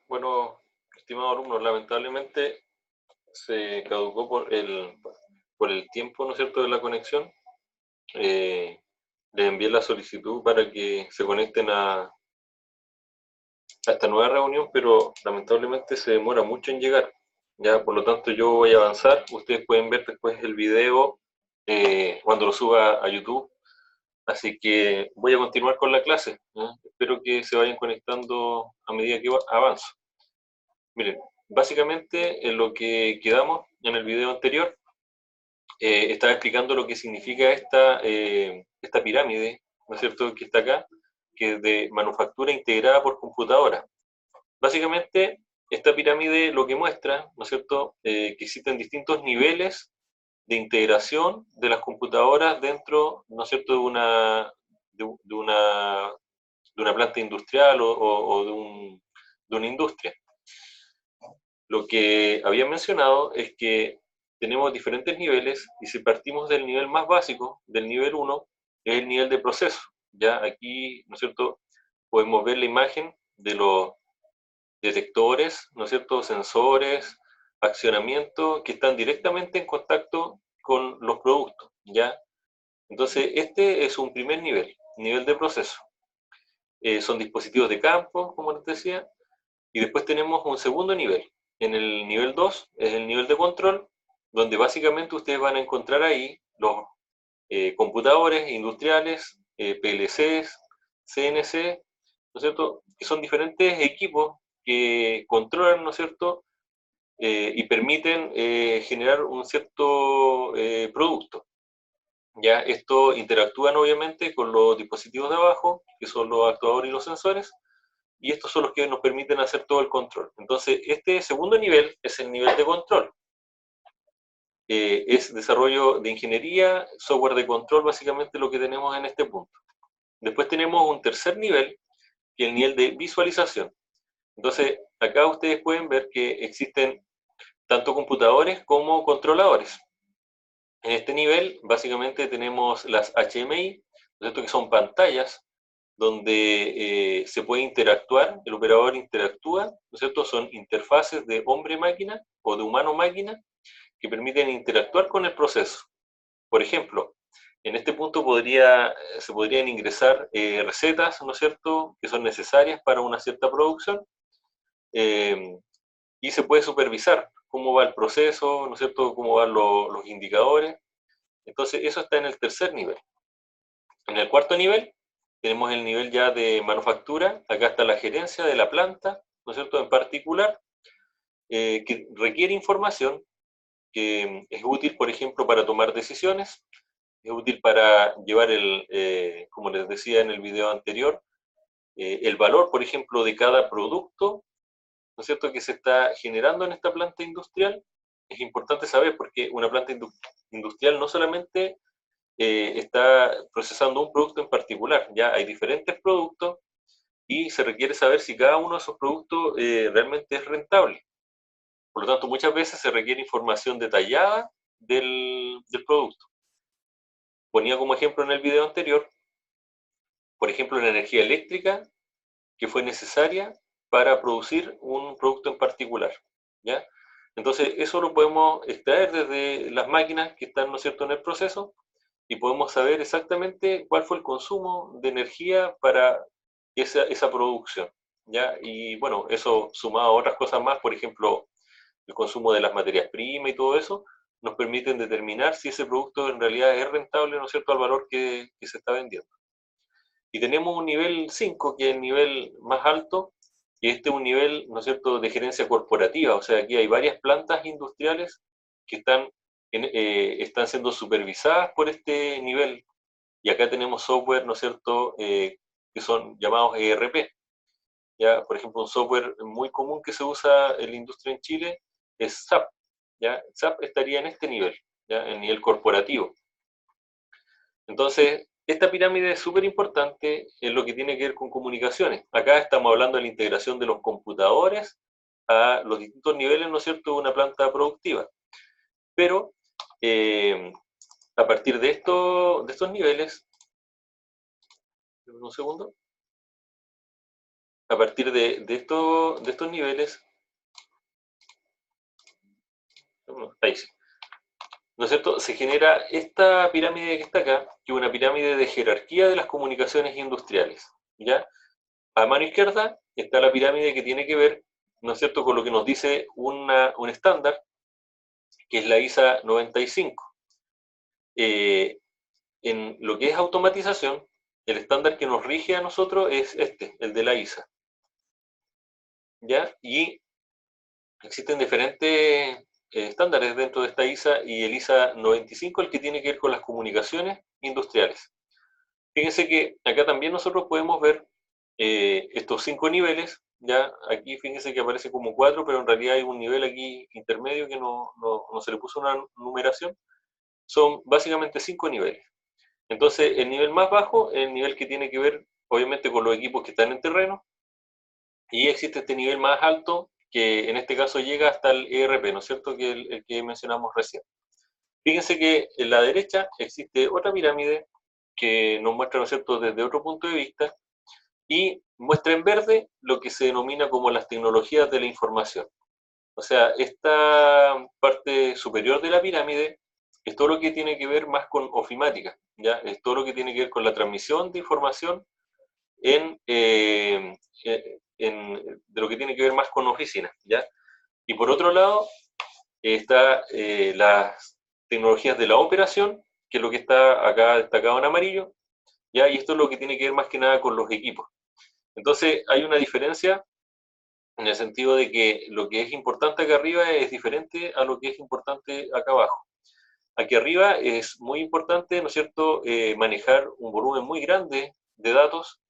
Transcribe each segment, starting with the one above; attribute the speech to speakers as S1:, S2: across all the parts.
S1: Bueno, estimados alumnos, lamentablemente se caducó por el tiempo, ¿no es cierto?, de la conexión. Les envié la solicitud para que se conecten a esta nueva reunión, pero lamentablemente se demora mucho en llegar. Ya, por lo tanto, yo voy a avanzar. Ustedes pueden ver después el video cuando lo suba a YouTube. Así que voy a continuar con la clase, ¿no? Espero que se vayan conectando a medida que avanzo. Miren, básicamente en lo que quedamos en el video anterior, estaba explicando lo que significa esta pirámide, ¿no es cierto?, que está acá, que es de manufactura integrada por computadora. Básicamente, esta pirámide lo que muestra, ¿no es cierto?, que existen distintos niveles de integración de las computadoras dentro, ¿no es cierto?, de una, de una planta industrial o de una industria. Lo que había mencionado es que tenemos diferentes niveles y si partimos del nivel más básico, del nivel 1, es el nivel de proceso. Ya aquí, ¿no es cierto?, podemos ver la imagen de los detectores, ¿no es cierto?, sensores, accionamiento que están directamente en contacto con los productos, ¿ya? Entonces, este es un primer nivel, nivel de proceso. Son dispositivos de campo, como les decía, y después tenemos un segundo nivel. En el nivel 2 es el nivel de control, donde básicamente ustedes van a encontrar ahí los computadores industriales, PLCs, CNC, ¿no es cierto?, que son diferentes equipos que controlan, ¿no es cierto?, y permiten generar un cierto producto. Ya esto interactúan obviamente con los dispositivos de abajo, que son los actuadores y los sensores, y estos son los que nos permiten hacer todo el control. Entonces, este segundo nivel es el nivel de control. Es desarrollo de ingeniería, software de control, básicamente lo que tenemos en este punto. Después tenemos un tercer nivel, que es el nivel de visualización. Entonces, acá ustedes pueden ver que existen tanto computadores como controladores. En este nivel, básicamente tenemos las HMI, ¿no es cierto?, que son pantallas donde se puede interactuar, el operador interactúa, ¿no es cierto? Son interfaces de hombre-máquina o de humano-máquina que permiten interactuar con el proceso. Por ejemplo, en este punto se podrían ingresar recetas, ¿no es cierto?, que son necesarias para una cierta producción, eh, y se puede supervisar cómo va el proceso, ¿no es cierto?, cómo van los indicadores. Entonces, eso está en el tercer nivel. En el cuarto nivel, tenemos el nivel ya de manufactura. Acá está la gerencia de la planta, ¿no es cierto?, en particular, que requiere información que es útil, por ejemplo, para tomar decisiones, es útil para llevar como les decía en el video anterior, el valor, por ejemplo, de cada producto, ¿no es cierto?, que se está generando en esta planta industrial. Es importante saber porque una planta industrial no solamente está procesando un producto en particular, ya hay diferentes productos y se requiere saber si cada uno de esos productos realmente es rentable. Por lo tanto, muchas veces se requiere información detallada del producto. Ponía como ejemplo en el video anterior, por ejemplo, la energía eléctrica que fue necesaria para producir un producto en particular, ¿ya? Entonces, eso lo podemos extraer desde las máquinas que están, ¿no es cierto?, en el proceso, y podemos saber exactamente cuál fue el consumo de energía para esa producción, ¿ya? Y bueno, eso sumado a otras cosas más, por ejemplo, el consumo de las materias primas y todo eso, nos permiten determinar si ese producto en realidad es rentable, ¿no es cierto?, al valor que se está vendiendo. Y tenemos un nivel 5, que es el nivel más alto, y este es un nivel, ¿no es cierto?, de gerencia corporativa. O sea, aquí hay varias plantas industriales que están siendo supervisadas por este nivel. Y acá tenemos software, ¿no es cierto?, que son llamados ERP. ¿Ya? Por ejemplo, un software muy común que se usa en la industria en Chile es SAP. ¿Ya? SAP estaría en este nivel, ¿ya?, el nivel corporativo. Entonces, esta pirámide es súper importante en lo que tiene que ver con comunicaciones. Acá estamos hablando de la integración de los computadores a los distintos niveles, ¿no es cierto?, de una planta productiva. Pero, a partir de estos niveles, un segundo, a partir de estos niveles, ahí sí, ¿no es cierto? Se genera esta pirámide que está acá, que es una pirámide de jerarquía de las comunicaciones industriales, ¿ya? A mano izquierda está la pirámide que tiene que ver, ¿no es cierto?, con lo que nos dice un estándar, que es la ISA 95. En lo que es automatización, el estándar que nos rige a nosotros es el de la ISA, ¿ya? Y existen diferentes estándares dentro de esta ISA, y el ISA 95 el que tiene que ver con las comunicaciones industriales. Fíjense que acá también nosotros podemos ver estos 5 niveles. Ya aquí fíjense que aparece como 4, pero en realidad hay un nivel aquí intermedio que no se le puso una numeración. Son básicamente 5 niveles. Entonces, el nivel más bajo es el nivel que tiene que ver, obviamente, con los equipos que están en terreno, y existe este nivel más alto, que en este caso llega hasta el ERP, ¿no es cierto?, que es el que mencionamos recién. Fíjense que en la derecha existe otra pirámide que nos muestra, ¿no es cierto?, desde otro punto de vista, y muestra en verde lo que se denomina como las tecnologías de la información. O sea, esta parte superior de la pirámide es todo lo que tiene que ver más con ofimática, ¿ya? Es todo lo que tiene que ver con la transmisión de información de lo que tiene que ver más con oficinas, ¿ya? Y por otro lado, está las tecnologías de la operación, que es lo que está acá destacado en amarillo, ¿ya? Y esto es lo que tiene que ver más que nada con los equipos. Entonces, hay una diferencia en el sentido de que lo que es importante acá arriba es diferente a lo que es importante acá abajo. Aquí arriba es muy importante, ¿no es cierto?, manejar un volumen muy grande de datos,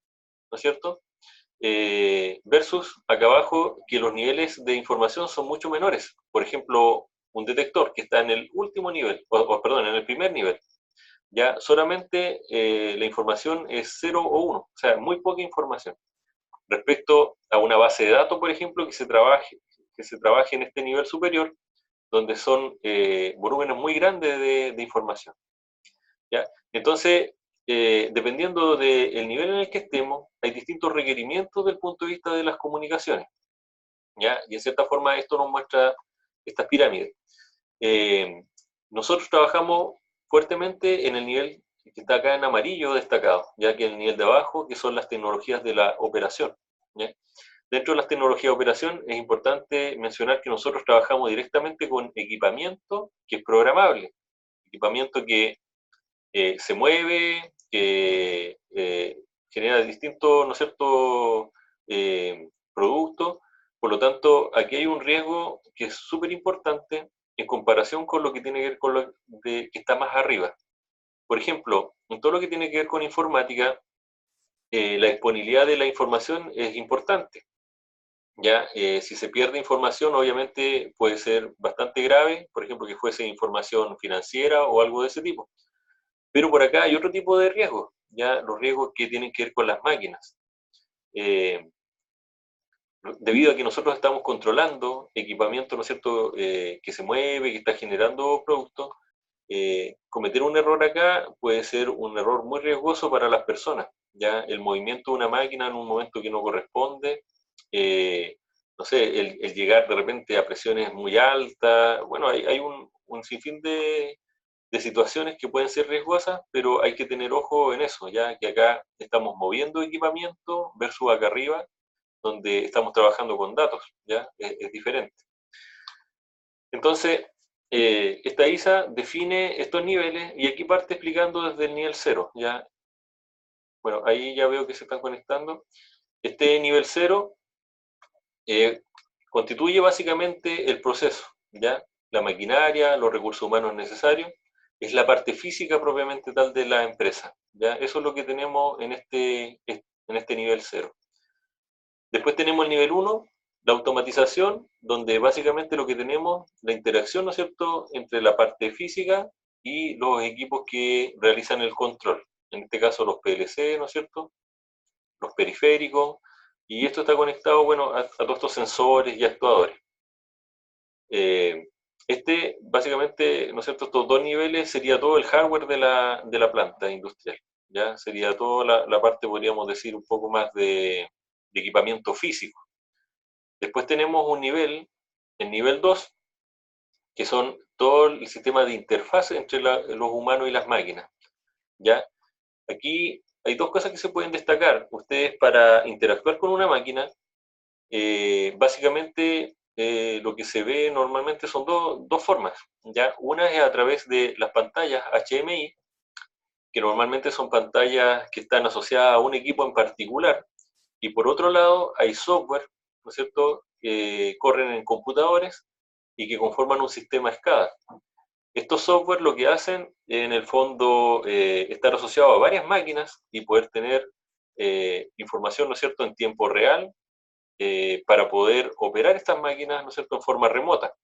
S1: ¿no es cierto?, versus acá abajo, que los niveles de información son mucho menores. Por ejemplo, un detector que está en el último nivel, perdón, en el primer nivel, ya solamente la información es 0 o 1, o sea, muy poca información. Respecto a una base de datos, por ejemplo, que se trabaje en este nivel superior, donde son volúmenes muy grandes de información, ¿ya? Entonces, dependiendo del nivel en el que estemos, hay distintos requerimientos desde el punto de vista de las comunicaciones, ¿ya? Y en cierta forma esto nos muestra estas pirámides. Nosotros trabajamos fuertemente en el nivel que está acá en amarillo destacado, ya que el nivel de abajo, que son las tecnologías de la operación, ¿ya? Dentro de las tecnologías de operación es importante mencionar que nosotros trabajamos directamente con equipamiento que es programable, equipamiento que se mueve, que genera distintos, ¿no es cierto?, productos. Por lo tanto, aquí hay un riesgo que es súper importante en comparación con lo que tiene que ver con lo que está más arriba. Por ejemplo, en todo lo que tiene que ver con informática, la disponibilidad de la información es importante. ¿Ya? Si se pierde información, obviamente puede ser bastante grave, por ejemplo, que fuese información financiera o algo de ese tipo. Pero por acá hay otro tipo de riesgos, ya los riesgos que tienen que ver con las máquinas. Debido a que nosotros estamos controlando equipamiento, ¿no es cierto?, que se mueve, que está generando productos, cometer un error acá puede ser un error muy riesgoso para las personas. Ya el movimiento de una máquina en un momento que no corresponde, no sé, el llegar de repente a presiones muy altas, bueno, hay un sinfín de situaciones que pueden ser riesgosas, pero hay que tener ojo en eso, ya que acá estamos moviendo equipamiento versus acá arriba, donde estamos trabajando con datos, ya es diferente. Entonces, esta ISA define estos niveles y aquí parte explicando desde el nivel 0, ya. Bueno, ahí ya veo que se están conectando. Este nivel 0 constituye básicamente el proceso, ya, la maquinaria, los recursos humanos necesarios, es la parte física propiamente tal de la empresa, ya. Eso es lo que tenemos en este nivel 0. Después tenemos el nivel 1, la automatización, donde básicamente lo que tenemos, la interacción, ¿no es cierto?, entre la parte física y los equipos que realizan el control. En este caso los PLC, ¿no es cierto?, los periféricos, y esto está conectado, bueno, a todos estos sensores y actuadores. Básicamente, ¿no es cierto?, estos dos niveles sería todo el hardware de la planta industrial, ¿ya? Sería toda la parte, podríamos decir, un poco más de equipamiento físico. Después tenemos un nivel, el nivel 2, que son todo el sistema de interfaz entre los humanos y las máquinas. ¿Ya? Aquí hay dos cosas que se pueden destacar. Ustedes, para interactuar con una máquina, básicamente lo que se ve normalmente son dos formas. ¿Ya? Una es a través de las pantallas HMI, que normalmente son pantallas que están asociadas a un equipo en particular. Y por otro lado, hay software, ¿no es cierto?, que corren en computadores y que conforman un sistema SCADA. Estos software lo que hacen, en el fondo, estar asociados a varias máquinas y poder tener información, ¿no es cierto?, en tiempo real, para poder operar estas máquinas, ¿no es cierto?, en forma remota.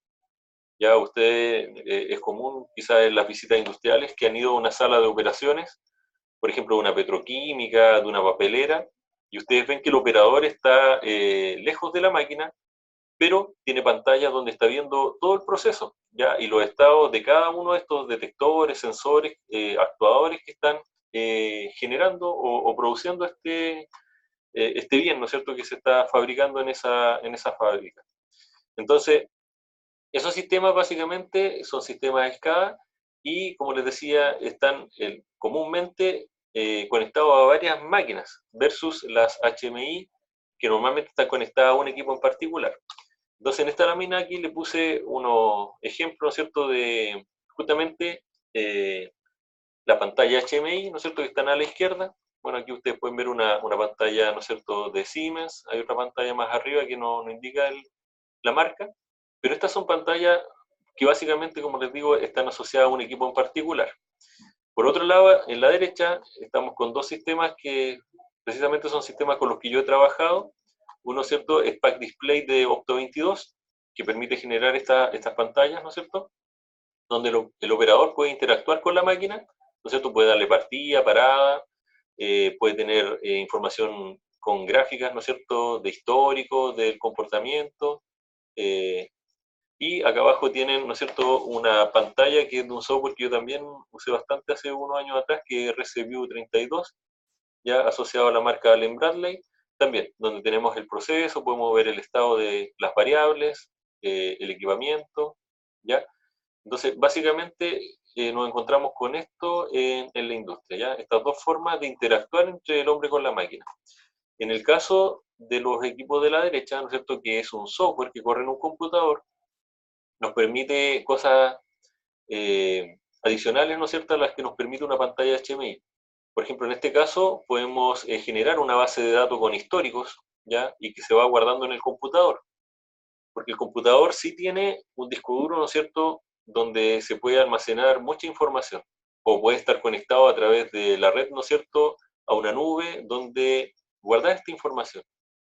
S1: Ya usted, es común quizás en las visitas industriales que han ido a una sala de operaciones, por ejemplo, de una petroquímica, de una papelera, y ustedes ven que el operador está lejos de la máquina, pero tiene pantallas donde está viendo todo el proceso, ¿ya? Y los estados de cada uno de estos detectores, sensores, actuadores que están generando o produciendo este bien, ¿no es cierto?, que se está fabricando en esa fábrica. Entonces, esos sistemas básicamente son sistemas SCADA y, como les decía, están comúnmente conectados a varias máquinas versus las HMI, que normalmente están conectadas a un equipo en particular. Entonces, en esta lámina aquí le puse unos ejemplos, ¿no es cierto?, de justamente la pantalla HMI, ¿no es cierto?, que están a la izquierda. Bueno, aquí ustedes pueden ver una pantalla, ¿no es cierto?, de Siemens. Hay otra pantalla más arriba que no indica la marca. Pero estas son pantallas que básicamente, como les digo, están asociadas a un equipo en particular. Por otro lado, en la derecha, estamos con dos sistemas que precisamente son sistemas con los que yo he trabajado. Uno, ¿cierto?, es Pack Display de Opto22, que permite generar estas pantallas, ¿no es cierto?, donde el operador puede interactuar con la máquina, ¿no es cierto?, puede darle partida, parada, puede tener información con gráficas, ¿no es cierto?, de histórico, del comportamiento, y acá abajo tienen, ¿no es cierto?, una pantalla que es de un software que yo también usé bastante hace unos años atrás, que es RCView 32, ya asociado a la marca Allen Bradley, también, donde tenemos el proceso, podemos ver el estado de las variables, el equipamiento, ¿ya? Entonces, básicamente, nos encontramos con esto en la industria, ¿ya? Estas dos formas de interactuar entre el hombre con la máquina. En el caso de los equipos de la derecha, ¿no es cierto?, que es un software que corre en un computador, nos permite cosas adicionales, ¿no es cierto?, a las que nos permite una pantalla HMI. Por ejemplo, en este caso podemos generar una base de datos con históricos, ¿ya?, y que se va guardando en el computador. Porque el computador sí tiene un disco duro, ¿no es cierto?, donde se puede almacenar mucha información. O puede estar conectado a través de la red, ¿no es cierto?, a una nube donde guardar esta información.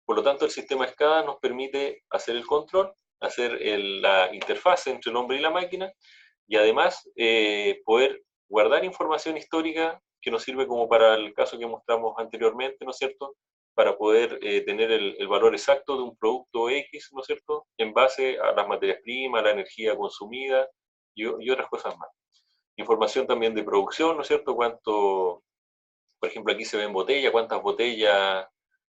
S1: Por lo tanto, el sistema SCADA nos permite hacer el control, hacer la interfaz entre el hombre y la máquina, y además poder guardar información histórica que nos sirve como para el caso que mostramos anteriormente, ¿no es cierto?, para poder tener el valor exacto de un producto X, ¿no es cierto?, en base a las materias primas, a la energía consumida y otras cosas más. Información también de producción, ¿no es cierto?, cuánto, por ejemplo, aquí se ven botellas, cuántas botellas,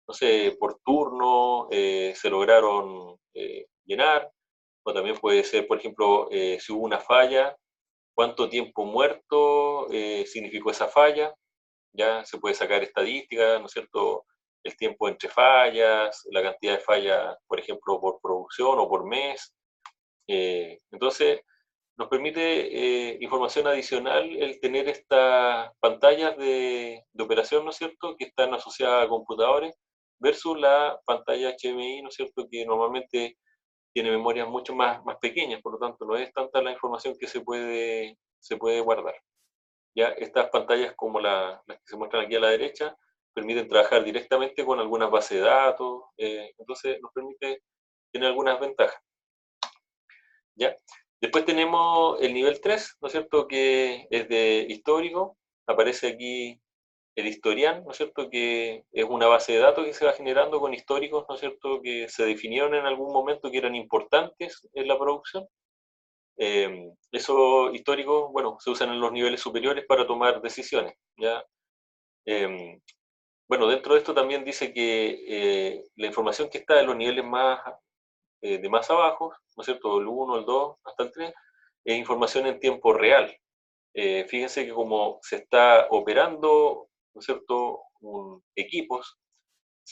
S1: no sé, por turno se lograron llenar, o también puede ser, por ejemplo, si hubo una falla, cuánto tiempo muerto significó esa falla, ya se puede sacar estadísticas, ¿no es cierto?, el tiempo entre fallas, la cantidad de fallas, por ejemplo, por producción o por mes. Entonces, nos permite información adicional el tener estas pantallas de operación, ¿no es cierto?, que están asociadas a computadores, versus la pantalla HMI, ¿no es cierto?, que normalmente tiene memorias mucho más pequeñas, por lo tanto no es tanta la información que se puede guardar. Ya estas pantallas, como las que se muestran aquí a la derecha, permiten trabajar directamente con algunas bases de datos, entonces nos permite tener algunas ventajas. ¿Ya? Después tenemos el nivel 3, ¿no es cierto?, que es de histórico. Aparece aquí el historial, ¿no es cierto?, que es una base de datos que se va generando con históricos, ¿no es cierto?, que se definieron en algún momento que eran importantes en la producción. Esos históricos, bueno, se usan en los niveles superiores para tomar decisiones, ¿ya? bueno, dentro de esto también dice que la información que está en los niveles más, de más abajo, ¿no es cierto? El 1, el 2, hasta el 3, es información en tiempo real. Fíjense que como se está operando, ¿no es cierto?, equipos,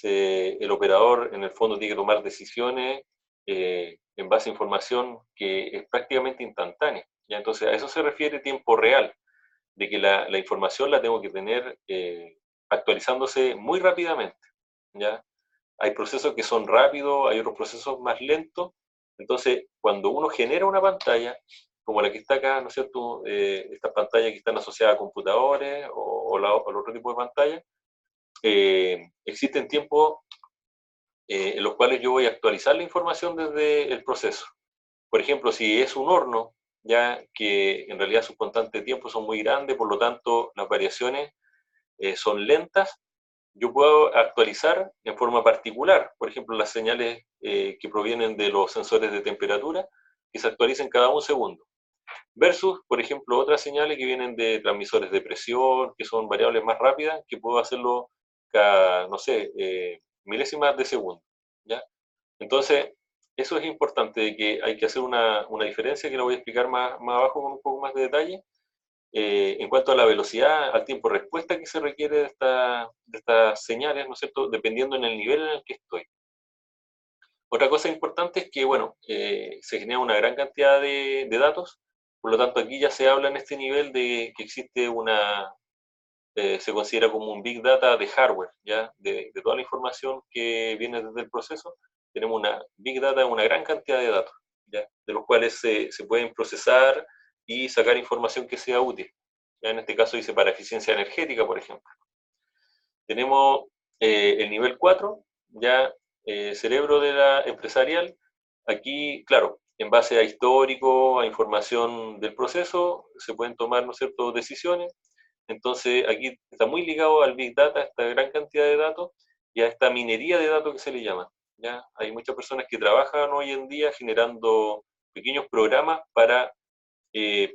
S1: el operador en el fondo tiene que tomar decisiones en base a información que es prácticamente instantánea. ¿Ya? Entonces, a eso se refiere tiempo real, de que la información la tengo que tener actualizándose muy rápidamente. ¿Ya? Hay procesos que son rápidos, hay otros procesos más lentos. Entonces, cuando uno genera una pantalla, como la que está acá, ¿no es cierto? Estas pantallas que están asociadas a computadores o el otro tipo de pantalla, existen tiempos en los cuales yo voy a actualizar la información desde el proceso. Por ejemplo, si es un horno, ya que en realidad sus constantes de tiempo son muy grandes, por lo tanto las variaciones son lentas, yo puedo actualizar en forma particular, por ejemplo, las señales que provienen de los sensores de temperatura, que se actualicen cada un segundo, versus, por ejemplo, otras señales que vienen de transmisores de presión, que son variables más rápidas, que puedo hacerlo cada, no sé, milésimas de segundo, ¿ya? Entonces, eso es importante, de que hay que hacer una diferencia que la voy a explicar más abajo con un poco más de detalle, en cuanto a la velocidad, al tiempo de respuesta que se requiere de estas señales, ¿no es cierto?, dependiendo en el nivel en el que estoy. Otra cosa importante es que, bueno, se genera una gran cantidad de datos, por lo tanto aquí ya se habla en este nivel de que existe se considera como un big data de hardware, ¿ya? De toda la información que viene desde el proceso, tenemos una big data, una gran cantidad de datos, ¿ya? De los cuales se pueden procesar y sacar información que sea útil. ¿Ya? En este caso dice para eficiencia energética, por ejemplo. Tenemos el nivel 4, ya cerebro de la empresarial. Aquí, claro, en base a histórico, a información del proceso, se pueden tomar, ¿no es cierto?, decisiones. Entonces, aquí está muy ligado al Big Data, esta gran cantidad de datos, y a esta minería de datos que se le llama. ¿Ya? Hay muchas personas que trabajan hoy en día generando pequeños programas para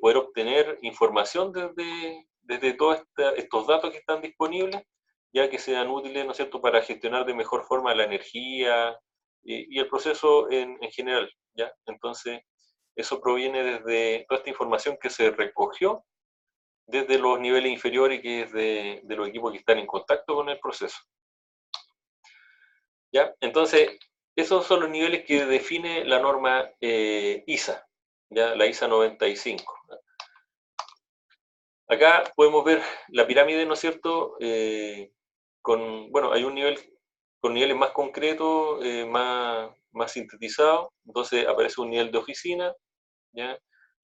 S1: poder obtener información desde todos estos datos que están disponibles, ya que sean útiles, ¿no es cierto?, para gestionar de mejor forma la energía y el proceso en general, ¿ya? Entonces, eso proviene desde toda esta información que se recogió desde los niveles inferiores, que es de los equipos que están en contacto con el proceso, ¿ya? Entonces, esos son los niveles que define la norma ISA, ¿ya? La ISA 95. Acá podemos ver la pirámide, ¿no es cierto? Bueno, hay un nivel con niveles más concretos, más sintetizados. Entonces aparece un nivel de oficina, ¿ya?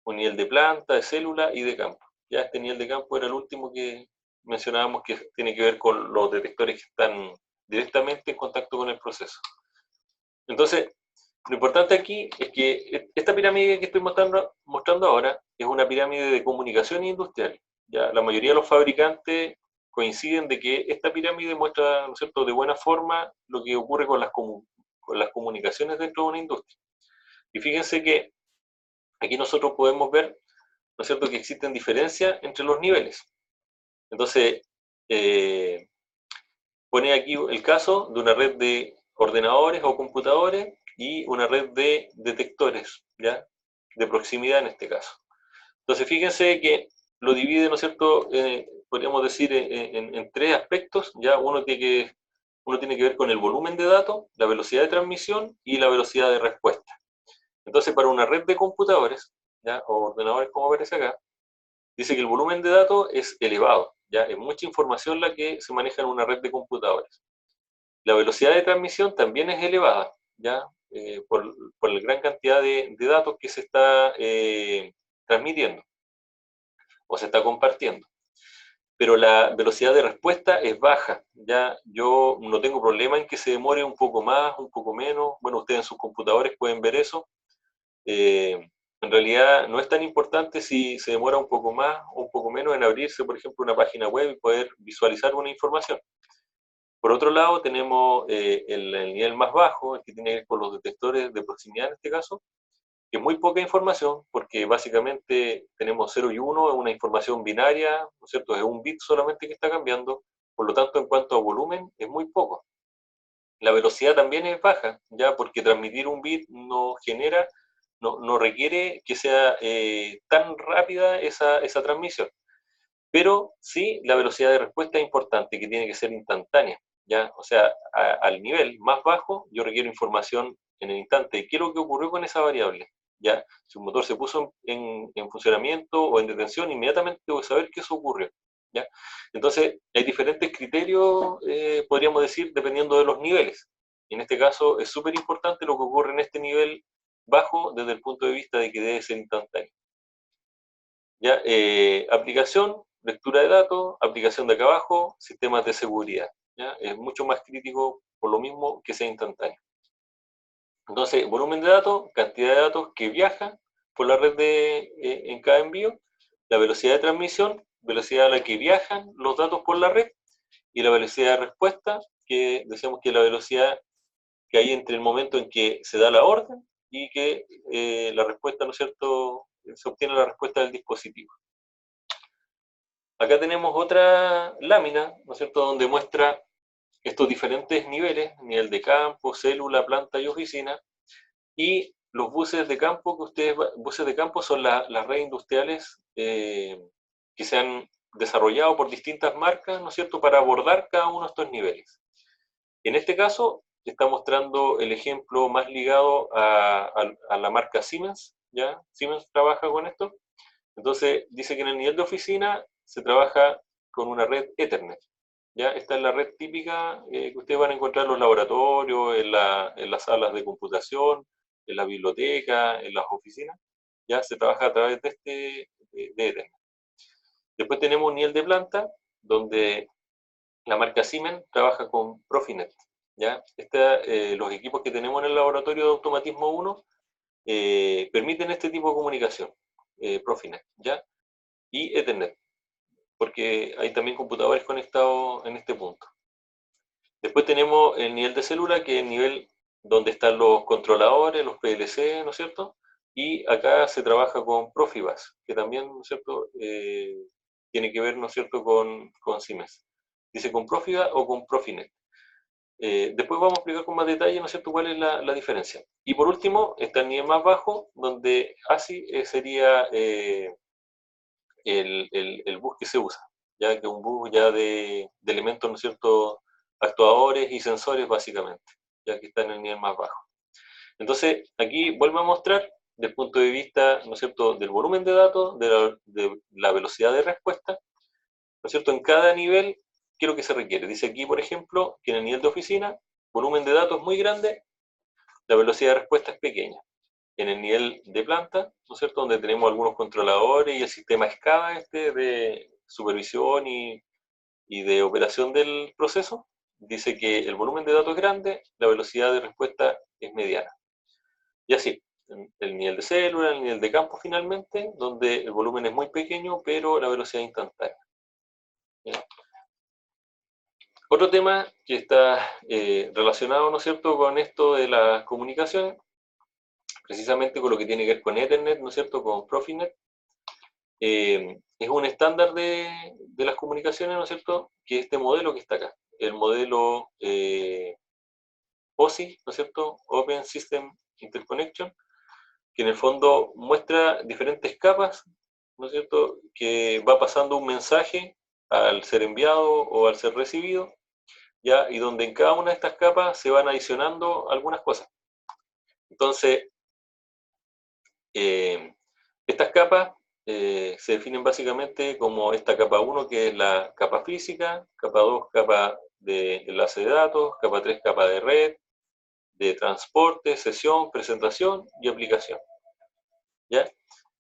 S1: Un nivel de planta, de célula y de campo. Ya este nivel de campo era el último que mencionábamos, que tiene que ver con los detectores que están directamente en contacto con el proceso. Entonces, lo importante aquí es que esta pirámide que estoy mostrando ahora es una pirámide de comunicación industrial. ¿Ya? La mayoría de los fabricantes coinciden de que esta pirámide muestra, ¿no es cierto?, de buena forma lo que ocurre con las comunicaciones dentro de una industria. Y fíjense que aquí nosotros podemos ver, ¿no es cierto?, que existen diferencias entre los niveles. Entonces, pone aquí el caso de una red de ordenadores o computadores y una red de detectores, ¿ya? De proximidad en este caso. Entonces, fíjense que lo divide, ¿no es cierto?, podríamos decir en tres aspectos, ¿ya? Uno tiene que ver con el volumen de datos, la velocidad de transmisión y la velocidad de respuesta. Entonces, para una red de computadores, ¿ya?, o ordenadores como aparece acá, dice que el volumen de datos es elevado, ¿ya? Es mucha información la que se maneja en una red de computadores. La velocidad de transmisión también es elevada, ¿ya? Por la gran cantidad de datos que se está transmitiendo o se está compartiendo. Pero la velocidad de respuesta es baja, ¿ya? Yo no tengo problema en que se demore un poco más, un poco menos. Bueno, ustedes en sus computadores pueden ver eso. En realidad no es tan importante si se demora un poco más o un poco menos en abrirse, por ejemplo, una página web y poder visualizar una información. Por otro lado, tenemos el nivel más bajo, el que tiene que ver con los detectores de proximidad en este caso, que es muy poca información, porque básicamente tenemos 0 y 1, es una información binaria, ¿no es cierto? Es un bit solamente que está cambiando, por lo tanto, en cuanto a volumen, es muy poco. La velocidad también es baja, ya porque transmitir un bit no requiere que sea tan rápida esa transmisión. Pero sí, la velocidad de respuesta es importante, que tiene que ser instantánea, ¿ya? O sea, al nivel más bajo, yo requiero información en el instante. ¿Qué es lo que ocurrió con esa variable? ¿Ya? Si un motor se puso en funcionamiento o en detención, inmediatamente tengo que saber que eso ocurrió, ¿ya? Entonces, hay diferentes criterios, podríamos decir, dependiendo de los niveles. En este caso, es súper importante lo que ocurre en este nivel bajo desde el punto de vista de que debe ser instantáneo. ¿Ya? Aplicación, lectura de datos, aplicación de acá abajo, sistemas de seguridad. ¿Ya? Es mucho más crítico por lo mismo que sea instantáneo. Entonces, volumen de datos, cantidad de datos que viajan por la red en cada envío, la velocidad de transmisión, velocidad a la que viajan los datos por la red y la velocidad de respuesta, que decíamos que es la velocidad que hay entre el momento en que se da la orden y que la respuesta, ¿no es cierto?, se obtiene la respuesta del dispositivo. Acá tenemos otra lámina, ¿no es cierto?, donde muestra estos diferentes niveles, nivel de campo, célula, planta y oficina, y los buses de campo buses de campo son las redes industriales que se han desarrollado por distintas marcas, ¿no es cierto?, para abordar cada uno de estos niveles. En este caso, está mostrando el ejemplo más ligado a la marca Siemens, ¿ya? Siemens trabaja con esto. Entonces, dice que en el nivel de oficina se trabaja con una red Ethernet, ¿ya? Esta es la red típica que ustedes van a encontrar en los laboratorios, en las salas de computación, en la biblioteca, en las oficinas, ¿ya? Se trabaja a través de Ethernet. Después tenemos un nivel de planta, donde la marca Siemens trabaja con Profinet, ¿ya? Los equipos que tenemos en el laboratorio de automatismo 1 permiten este tipo de comunicación, Profinet, ¿ya? Y Ethernet, porque hay también computadores conectados en este punto. Después tenemos el nivel de célula, que es el nivel donde están los controladores, los PLC, ¿no es cierto? Y acá se trabaja con Profibus, que también, ¿no es cierto?, tiene que ver, ¿no es cierto?, con Siemens. Dice con Profibus o con Profinet. Después vamos a explicar con más detalle, ¿no es cierto?, cuál es la diferencia. Y por último, está el nivel más bajo, donde ASI sería el bus que se usa, ya que un bus ya de elementos, ¿no es cierto?, actuadores y sensores básicamente, ya que está en el nivel más bajo. Entonces, aquí vuelvo a mostrar, desde el punto de vista, ¿no es cierto?, del volumen de datos, de la velocidad de respuesta, ¿no es cierto?, en cada nivel, ¿qué es lo que se requiere? Dice aquí, por ejemplo, que en el nivel de oficina, volumen de datos muy grande, la velocidad de respuesta es pequeña. En el nivel de planta, ¿no es cierto?, donde tenemos algunos controladores y el sistema SCADA de supervisión y de operación del proceso, dice que el volumen de datos es grande, la velocidad de respuesta es mediana. Y así, el nivel de célula, el nivel de campo finalmente, donde el volumen es muy pequeño, pero la velocidad es instantánea. ¿Ya? Otro tema que está relacionado, ¿no es cierto?, con esto de las comunicaciones, precisamente con lo que tiene que ver con Ethernet, ¿no es cierto?, con Profinet, es un estándar de las comunicaciones, ¿no es cierto?, que este modelo que está acá, el modelo OSI, ¿no es cierto?, Open System Interconnection, que en el fondo muestra diferentes capas, ¿no es cierto?, que va pasando un mensaje al ser enviado o al ser recibido, ¿ya? Y donde en cada una de estas capas se van adicionando algunas cosas. Entonces, estas capas se definen básicamente como esta capa 1, que es la capa física, capa 2, capa de enlace de datos, capa 3, capa de red, de transporte, sesión, presentación y aplicación. ¿Ya?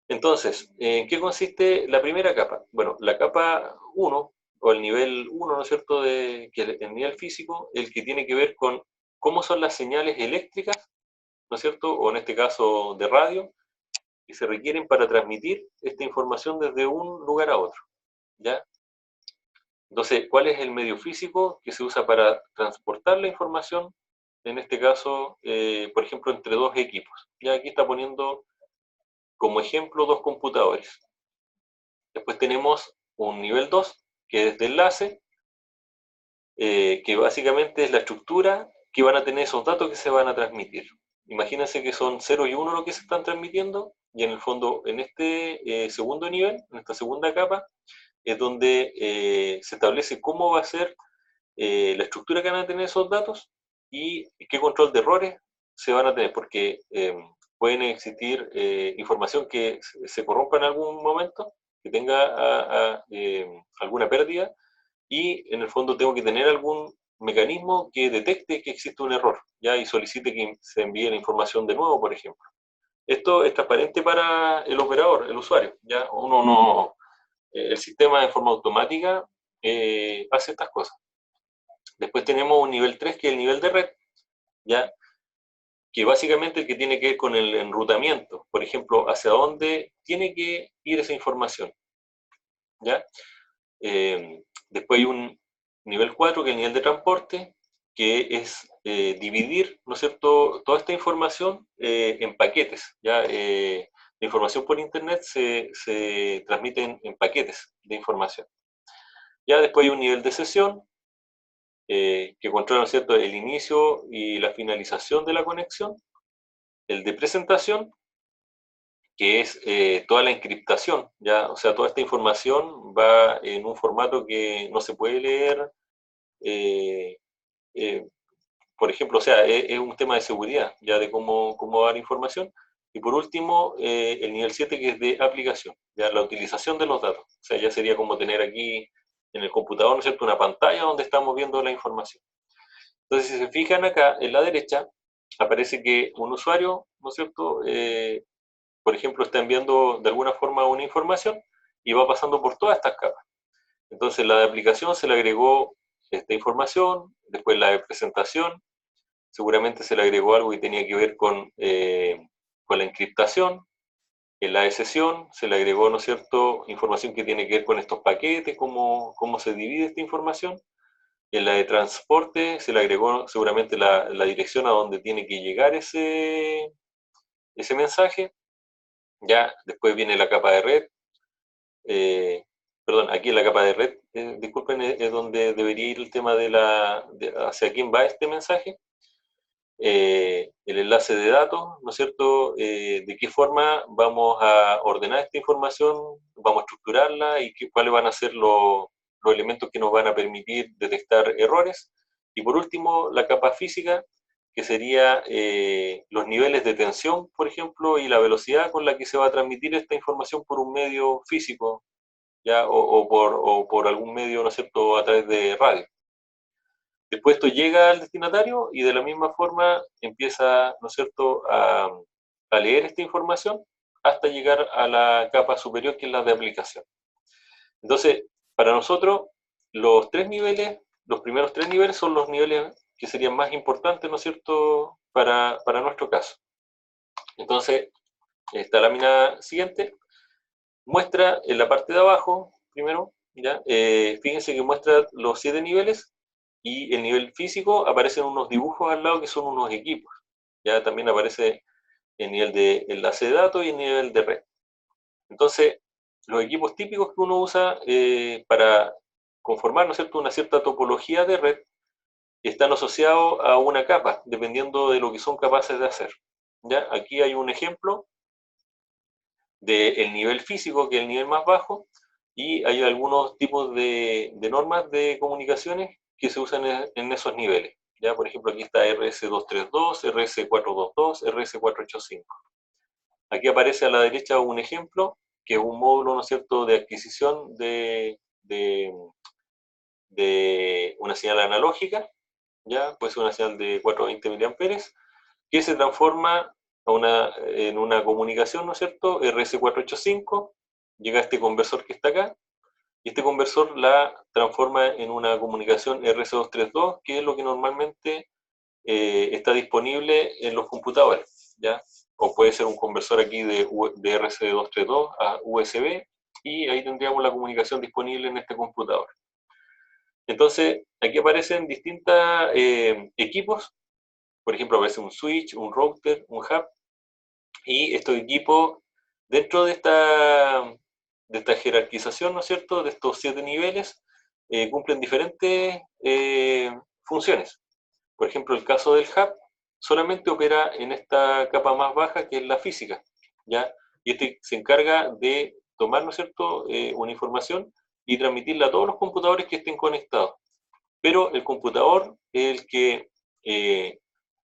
S1: Entonces, ¿en qué consiste la primera capa? Bueno, la capa 1, o el nivel 1, ¿no es cierto?, que el nivel físico, el que tiene que ver con cómo son las señales eléctricas, ¿no es cierto?, o en este caso de radio, que se requieren para transmitir esta información desde un lugar a otro, ¿ya? Entonces, ¿cuál es el medio físico que se usa para transportar la información? En este caso, por ejemplo, entre dos equipos. Ya aquí está poniendo como ejemplo dos computadores. Después tenemos un nivel 2, que es de enlace, que básicamente es la estructura que van a tener esos datos que se van a transmitir. Imagínense que son 0 y 1 lo que se están transmitiendo, y en el fondo, en este segundo nivel, en esta segunda capa, es donde se establece cómo va a ser la estructura que van a tener esos datos y qué control de errores se van a tener, porque pueden existir información que se corrompa en algún momento, que tenga alguna pérdida, y en el fondo tengo que tener algún mecanismo que detecte que existe un error, ya, y solicite que se envíe la información de nuevo, por ejemplo. Esto es transparente para el operador, el usuario, ya, uno no, el sistema de forma automática hace estas cosas. Después tenemos un nivel 3 que es el nivel de red, ya, que básicamente el que tiene que ver con el enrutamiento, por ejemplo, hacia dónde tiene que ir esa información, ya. Después hay un nivel 4 que es el nivel de transporte, que es dividir, ¿no es cierto?, toda esta información en paquetes, ¿ya? La información por internet se transmite en paquetes de información. Ya después hay un nivel de sesión, que controla, ¿no es cierto?, el inicio y la finalización de la conexión. El de presentación, que es toda la encriptación, ¿ya? O sea, toda esta información va en un formato que no se puede leer, eh, eh, por ejemplo, o sea, es un tema de seguridad, ya de cómo dar información. Y por último, el nivel 7 que es de aplicación, ya la utilización de los datos. O sea, ya sería como tener aquí en el computador, ¿no es cierto?, una pantalla donde estamos viendo la información. Entonces, si se fijan acá, en la derecha, aparece que un usuario, ¿no es cierto?, por ejemplo, está enviando de alguna forma una información y va pasando por todas estas capas. Entonces, la de aplicación se le agregó esta información, después la de presentación, seguramente se le agregó algo que tenía que ver con la encriptación. En la de sesión se le agregó, ¿no es cierto?, información que tiene que ver con estos paquetes, cómo se divide esta información. En la de transporte se le agregó seguramente la dirección a donde tiene que llegar ese mensaje. Ya después viene la capa de red. eh, Perdón, aquí en la capa de red, disculpen, es donde debería ir el tema de hacia quién va este mensaje. El enlace de datos, ¿no es cierto? De qué forma vamos a ordenar esta información, vamos a estructurarla y cuáles van a ser los elementos que nos van a permitir detectar errores. Y por último, la capa física, que sería los niveles de tensión, por ejemplo, y la velocidad con la que se va a transmitir esta información por un medio físico, ¿ya? O por algún medio, ¿no es cierto?, a través de radio. Después esto llega al destinatario y de la misma forma empieza, ¿no es cierto?, a leer esta información hasta llegar a la capa superior, que es la de aplicación. Entonces, para nosotros, los primeros tres niveles son los niveles que serían más importantes, ¿no es cierto?, para nuestro caso. Entonces, esta lámina siguiente muestra en la parte de abajo, primero, ¿ya? Fíjense que muestra los 7 niveles. Y el nivel físico aparecen unos dibujos al lado que son unos equipos. Ya también aparece el nivel de enlace de datos y el nivel de red. Entonces, los equipos típicos que uno usa para conformar, ¿no es cierto?, una cierta topología de red están asociados a una capa, dependiendo de lo que son capaces de hacer. ¿Ya? Aquí hay un ejemplo del nivel físico, que es el nivel más bajo, y hay algunos tipos de normas de comunicaciones que se usan en esos niveles. ¿Ya? Por ejemplo, aquí está RS232, RS422, RS485. Aquí aparece a la derecha un ejemplo, que es un módulo, ¿no es cierto?, de adquisición de una señal analógica, ¿ya? Puede ser una señal de 420 mA, que se transforma en una comunicación, ¿no es cierto?, RS485, llega a este conversor que está acá, y este conversor la transforma en una comunicación RS232, que es lo que normalmente está disponible en los computadores, ¿ya? O puede ser un conversor aquí de RS232 a USB, y ahí tendríamos la comunicación disponible en este computador. Entonces, aquí aparecen distintos equipos. Por ejemplo, aparece un switch, un router, un hub, y estos equipos, dentro de esta jerarquización, ¿no es cierto?, de estos 7 niveles, cumplen diferentes funciones. Por ejemplo, el caso del hub solamente opera en esta capa más baja, que es la física, ¿ya? Y este se encarga de tomar, ¿no es cierto?, una información y transmitirla a todos los computadores que estén conectados. Pero el computador es el que,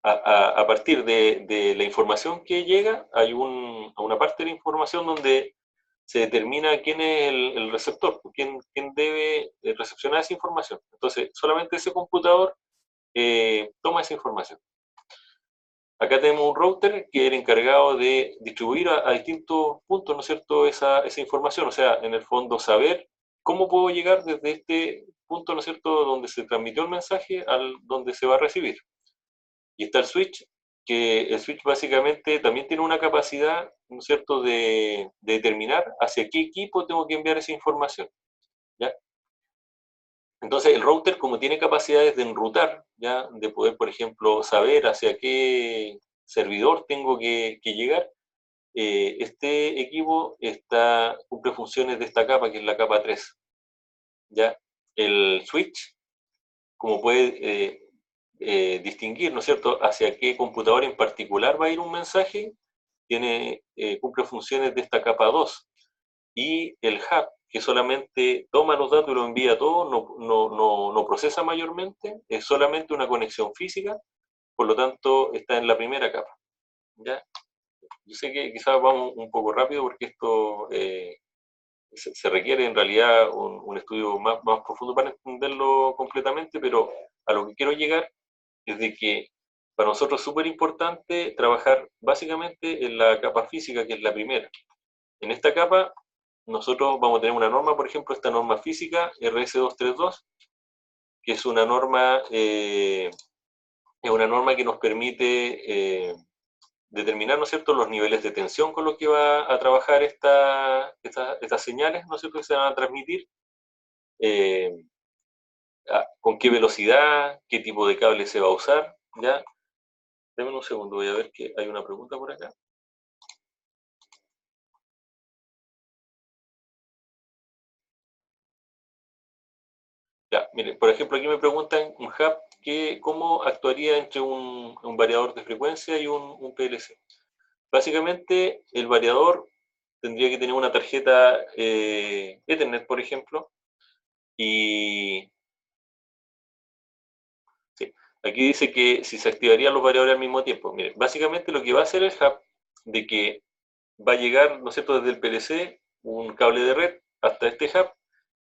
S1: a partir de la información que llega, hay una parte de la información donde se determina quién es el receptor, quién debe recepcionar esa información. Entonces, solamente ese computador toma esa información. Acá tenemos un router que es el encargado de distribuir a distintos puntos, ¿no es cierto?, esa información. O sea, en el fondo, saber cómo puedo llegar desde este punto, ¿no es cierto?, donde se transmitió el mensaje al donde se va a recibir. Y está el switch, que el switch básicamente también tiene una capacidad, ¿no es cierto?, de determinar hacia qué equipo tengo que enviar esa información, ¿ya? Entonces, el router, como tiene capacidades de enrutar, ¿ya?, de poder, por ejemplo, saber hacia qué servidor tengo que llegar, este equipo cumple funciones de esta capa, que es la capa 3, ¿ya? El switch, como puede distinguir, ¿no es cierto?, hacia qué computador en particular va a ir un mensaje, cumple funciones de esta capa 2. Y el hub, que solamente toma los datos y los envía a todos, no procesa mayormente, es solamente una conexión física, por lo tanto está en la primera capa, ¿ya? Yo sé que quizás vamos un poco rápido porque esto se requiere en realidad un estudio más profundo para entenderlo completamente, pero a lo que quiero llegar es de que para nosotros es súper importante trabajar básicamente en la capa física, que es la primera. En esta capa nosotros vamos a tener una norma, por ejemplo, esta norma física RS232, que es una norma que nos permite determinar, ¿no es cierto?, los niveles de tensión con los que va a trabajar estas señales, ¿no es cierto?, que se van a transmitir, eh, con qué velocidad, qué tipo de cable se va a usar, ¿ya? Denme un segundo, voy a ver que hay una pregunta por acá. Ya, miren, por ejemplo, aquí me preguntan un hub cómo actuaría entre un variador de frecuencia y un PLC. Básicamente, el variador tendría que tener una tarjeta Ethernet, por ejemplo, y sí, aquí dice que si se activarían los variadores al mismo tiempo. Miren, básicamente lo que va a hacer el hub, de que va a llegar, ¿no es cierto?, desde el PLC un cable de red hasta este hub,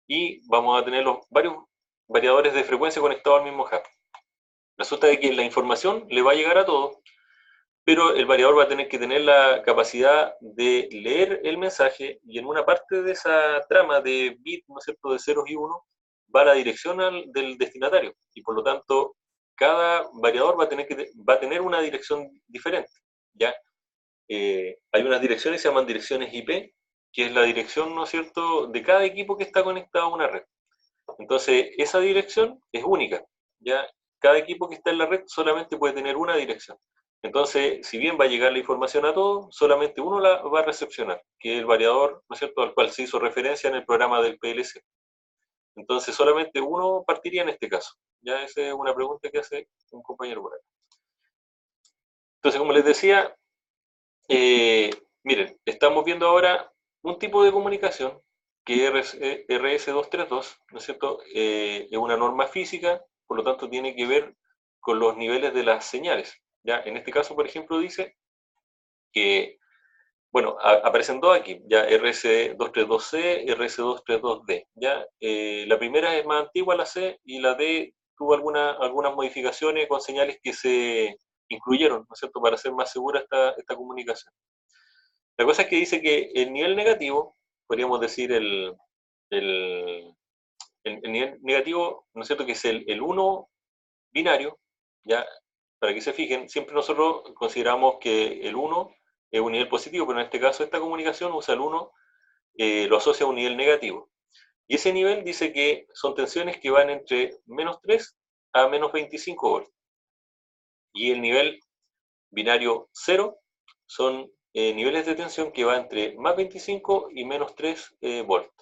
S1: y vamos a tener varios variadores de frecuencia conectados al mismo hub. Resulta de que la información le va a llegar a todos, pero el variador va a tener que tener la capacidad de leer el mensaje, y en una parte de esa trama de bit, ¿no es cierto?, de ceros y unos, va la dirección del destinatario, y por lo tanto cada variador va a tener una dirección diferente, ¿ya? Hay unas direcciones que se llaman direcciones IP, que es la dirección, ¿no es cierto?, de cada equipo que está conectado a una red. Entonces, esa dirección es única, ¿ya? Cada equipo que está en la red solamente puede tener una dirección. Entonces, si bien va a llegar la información a todos, solamente uno la va a recepcionar, que es el variador, ¿no es cierto?, al cual se hizo referencia en el programa del PLC. Entonces, solamente uno partiría en este caso. Ya esa es una pregunta que hace un compañero por acá. Entonces, como les decía, miren, estamos viendo ahora un tipo de comunicación que es RS232, ¿no es cierto? Es una norma física, por lo tanto tiene que ver con los niveles de las señales. ¿Ya? En este caso, por ejemplo, dice que, bueno, aparecen dos aquí, ya RS232C, RS232D. ¿Ya? La primera es más antigua, la C, y la D tuvo algunas modificaciones con señales que se incluyeron, ¿no es cierto?, para hacer más segura esta comunicación. La cosa es que dice que el nivel negativo, podríamos decir el, el nivel negativo, ¿no es cierto?, que es el 1 binario, ya, para que se fijen, siempre nosotros consideramos que el 1 es un nivel positivo, pero en este caso esta comunicación usa el 1, lo asocia a un nivel negativo. Y ese nivel dice que son tensiones que van entre menos 3 a menos 25 volts. Y el nivel binario 0 son niveles de tensión que va entre más 25 y menos 3 volts.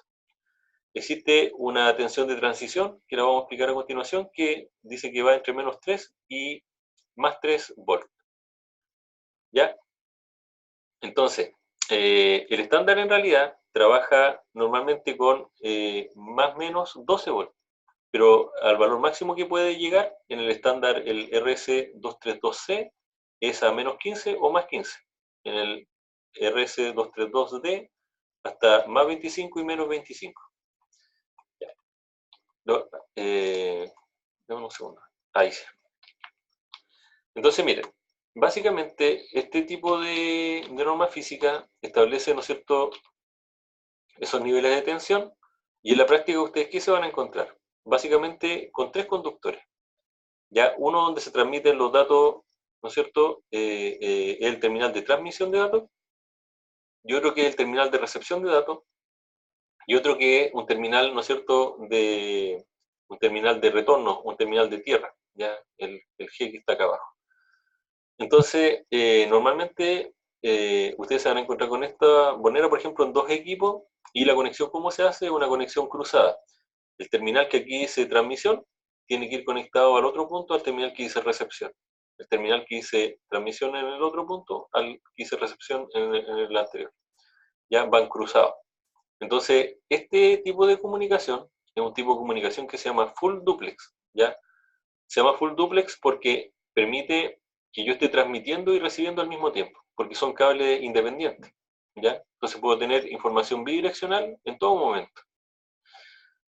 S1: existe una tensión de transición, que la vamos a explicar a continuación, que dice que va entre menos 3 y más 3 volts. ¿Ya? Entonces, el estándar en realidad trabaja normalmente con más o menos 12 volts, pero al valor máximo que puede llegar en el estándar, el RS232C, es a menos 15 o más 15. En el RS232D hasta más 25 y menos 25. Ya. Dame un segundo. Ahí sí. Entonces, miren, básicamente este tipo de norma física establece, ¿no es cierto?, esos niveles de tensión, y en la práctica ustedes ¿qué se van a encontrar? Básicamente con tres conductores. Ya uno donde se transmiten los datos, ¿no es cierto?, el terminal de transmisión de datos, y otro que es el terminal de recepción de datos, y otro que es un terminal, ¿no es cierto?, un terminal de retorno, un terminal de tierra, ya el G que está acá abajo. Entonces, normalmente ustedes se van a encontrar con esta bonera, por ejemplo, en dos equipos, y la conexión, ¿cómo se hace? Una conexión cruzada. El terminal que aquí dice transmisión tiene que ir conectado al otro punto, al terminal que dice recepción. El terminal que dice transmisión en el otro punto, al que dice recepción en el anterior. Ya van cruzados. Entonces, este tipo de comunicación es un tipo de comunicación que se llama full duplex. ¿Ya? Se llama full duplex porque permite que yo esté transmitiendo y recibiendo al mismo tiempo, porque son cables independientes. ¿Ya? Entonces puedo tener información bidireccional en todo momento.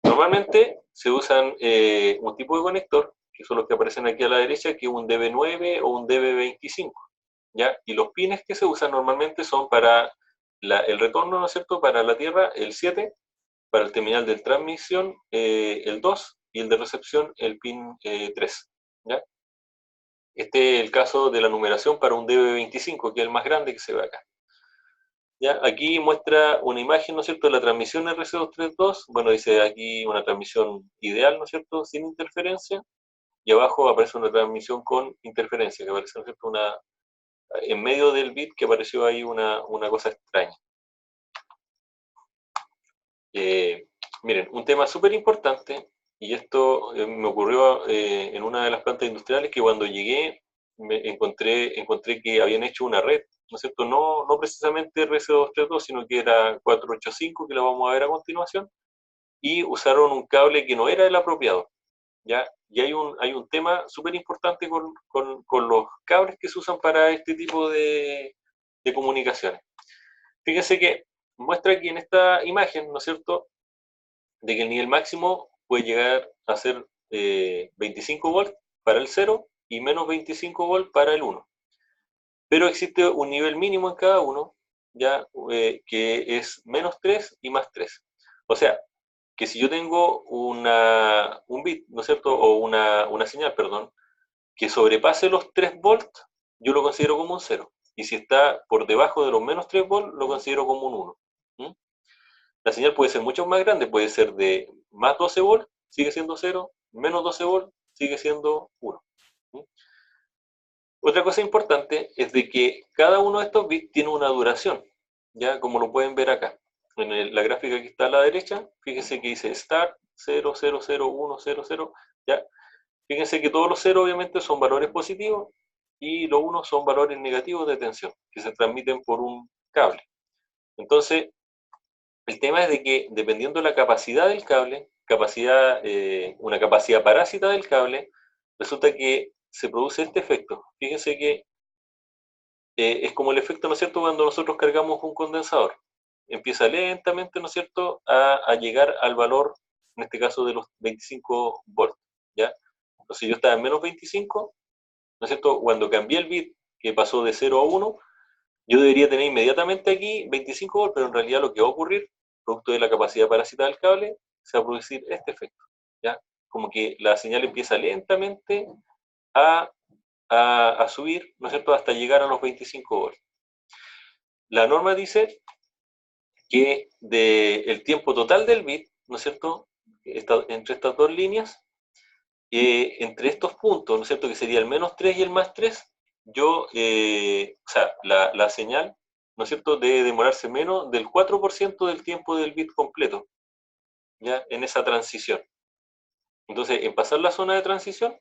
S1: Normalmente se usan un tipo de conector, que son los que aparecen aquí a la derecha, que es un DB9 o un DB25. ¿Ya? Y los pines que se usan normalmente son para el retorno, ¿no es cierto?, para la Tierra, el 7, para el terminal de transmisión, el 2, y el de recepción, el pin 3. ¿Ya? Este es el caso de la numeración para un DB25, que es el más grande que se ve acá. ¿Ya? Aquí muestra una imagen, ¿no es cierto?, de la transmisión RC232. Bueno, dice aquí una transmisión ideal, ¿no es cierto?, sin interferencia. Y abajo aparece una transmisión con interferencia, que aparece, ¿no es cierto?, en medio del bit que apareció ahí una cosa extraña. Miren, un tema súper importante, y esto me ocurrió en una de las plantas industriales, que cuando llegué encontré que habían hecho una red, ¿no es cierto? No precisamente RC232, sino que era 485, que la vamos a ver a continuación, y usaron un cable que no era el apropiado, ¿ya? Y hay un tema súper importante con los cables que se usan para este tipo de comunicaciones. Fíjense que muestra aquí en esta imagen, ¿no es cierto?, de que el nivel máximo puede llegar a ser 25 volts para el 0 y menos 25 volts para el 1. Pero existe un nivel mínimo en cada uno, ya que es menos 3 y más 3. O sea, que si yo tengo un bit, ¿no es cierto?, o una señal, perdón, que sobrepase los 3 volts, yo lo considero como un 0. Y si está por debajo de los menos 3 volts, lo considero como un 1. ¿Mm? La señal puede ser mucho más grande, puede ser de más 12 volts, sigue siendo 0, menos 12 volts, sigue siendo 1. ¿Mm? Otra cosa importante es de que cada uno de estos bits tiene una duración, ya como lo pueden ver acá. En la gráfica que está a la derecha, fíjense que dice start 0, 0, 0, 1, 0, 0, ya. Fíjense que todos los 0 obviamente son valores positivos y los 1 son valores negativos de tensión, que se transmiten por un cable. Entonces, el tema es de que dependiendo de la capacidad del cable, una capacidad parásita del cable, resulta que se produce este efecto. Fíjense que es como el efecto, ¿no es cierto?, cuando nosotros cargamos un condensador. Empieza lentamente, ¿no es cierto?, a llegar al valor, en este caso, de los 25 volts, ¿ya? Entonces yo estaba en menos 25, ¿no es cierto? Cuando cambié el bit, que pasó de 0 a 1, yo debería tener inmediatamente aquí 25 volts, pero en realidad lo que va a ocurrir, producto de la capacidad parásita del cable, se va a producir este efecto, ¿ya? Como que la señal empieza lentamente a, a subir, ¿no es cierto?, hasta llegar a los 25 volts. La norma dice que el tiempo total del bit, ¿no es cierto?, entre estas dos líneas, entre estos puntos, ¿no es cierto?, que sería el menos 3 y el más 3, o sea, la señal, ¿no es cierto?, debe demorarse menos del 4% del tiempo del bit completo, ¿ya? En esa transición. Entonces, en pasar la zona de transición,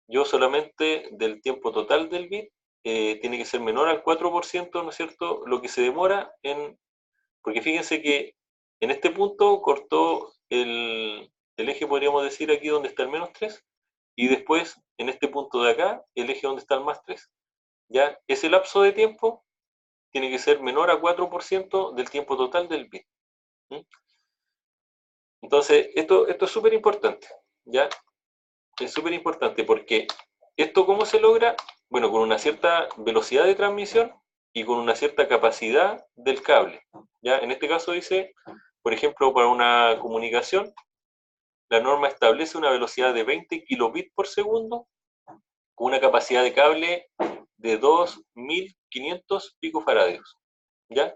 S1: yo solamente del tiempo total del bit tiene que ser menor al 4%, ¿no es cierto?, lo que se demora en... Porque fíjense que en este punto cortó el eje, podríamos decir, aquí donde está el -3, y después, en este punto de acá, el eje donde está el +3. ¿Ya? Ese lapso de tiempo tiene que ser menor a 4% del tiempo total del bit. ¿Mm? Entonces, esto es súper importante, ¿ya? Es súper importante porque esto, ¿cómo se logra? Bueno, con una cierta velocidad de transmisión y con una cierta capacidad del cable, ¿ya? En este caso dice, por ejemplo, para una comunicación, la norma establece una velocidad de 20 kilobits por segundo con una capacidad de cable de 2500 picofaradios, ¿ya?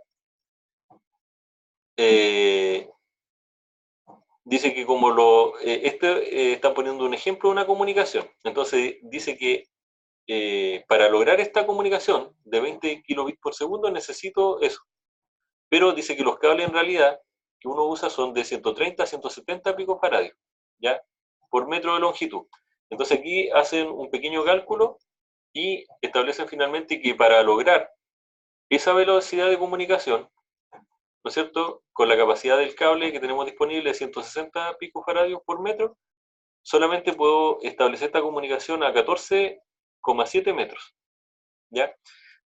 S1: Dice que como están poniendo un ejemplo de una comunicación, entonces dice que para lograr esta comunicación de 20 kilobits por segundo necesito eso, pero dice que los cables en realidad que uno usa son de 130 a 170 picofaradios, ¿ya? Por metro de longitud. Entonces aquí hacen un pequeño cálculo y establecen finalmente que para lograr esa velocidad de comunicación, ¿no es cierto?, con la capacidad del cable que tenemos disponible de 160 picofaradios por metro, solamente puedo establecer esta comunicación a 14,7 metros, ¿ya?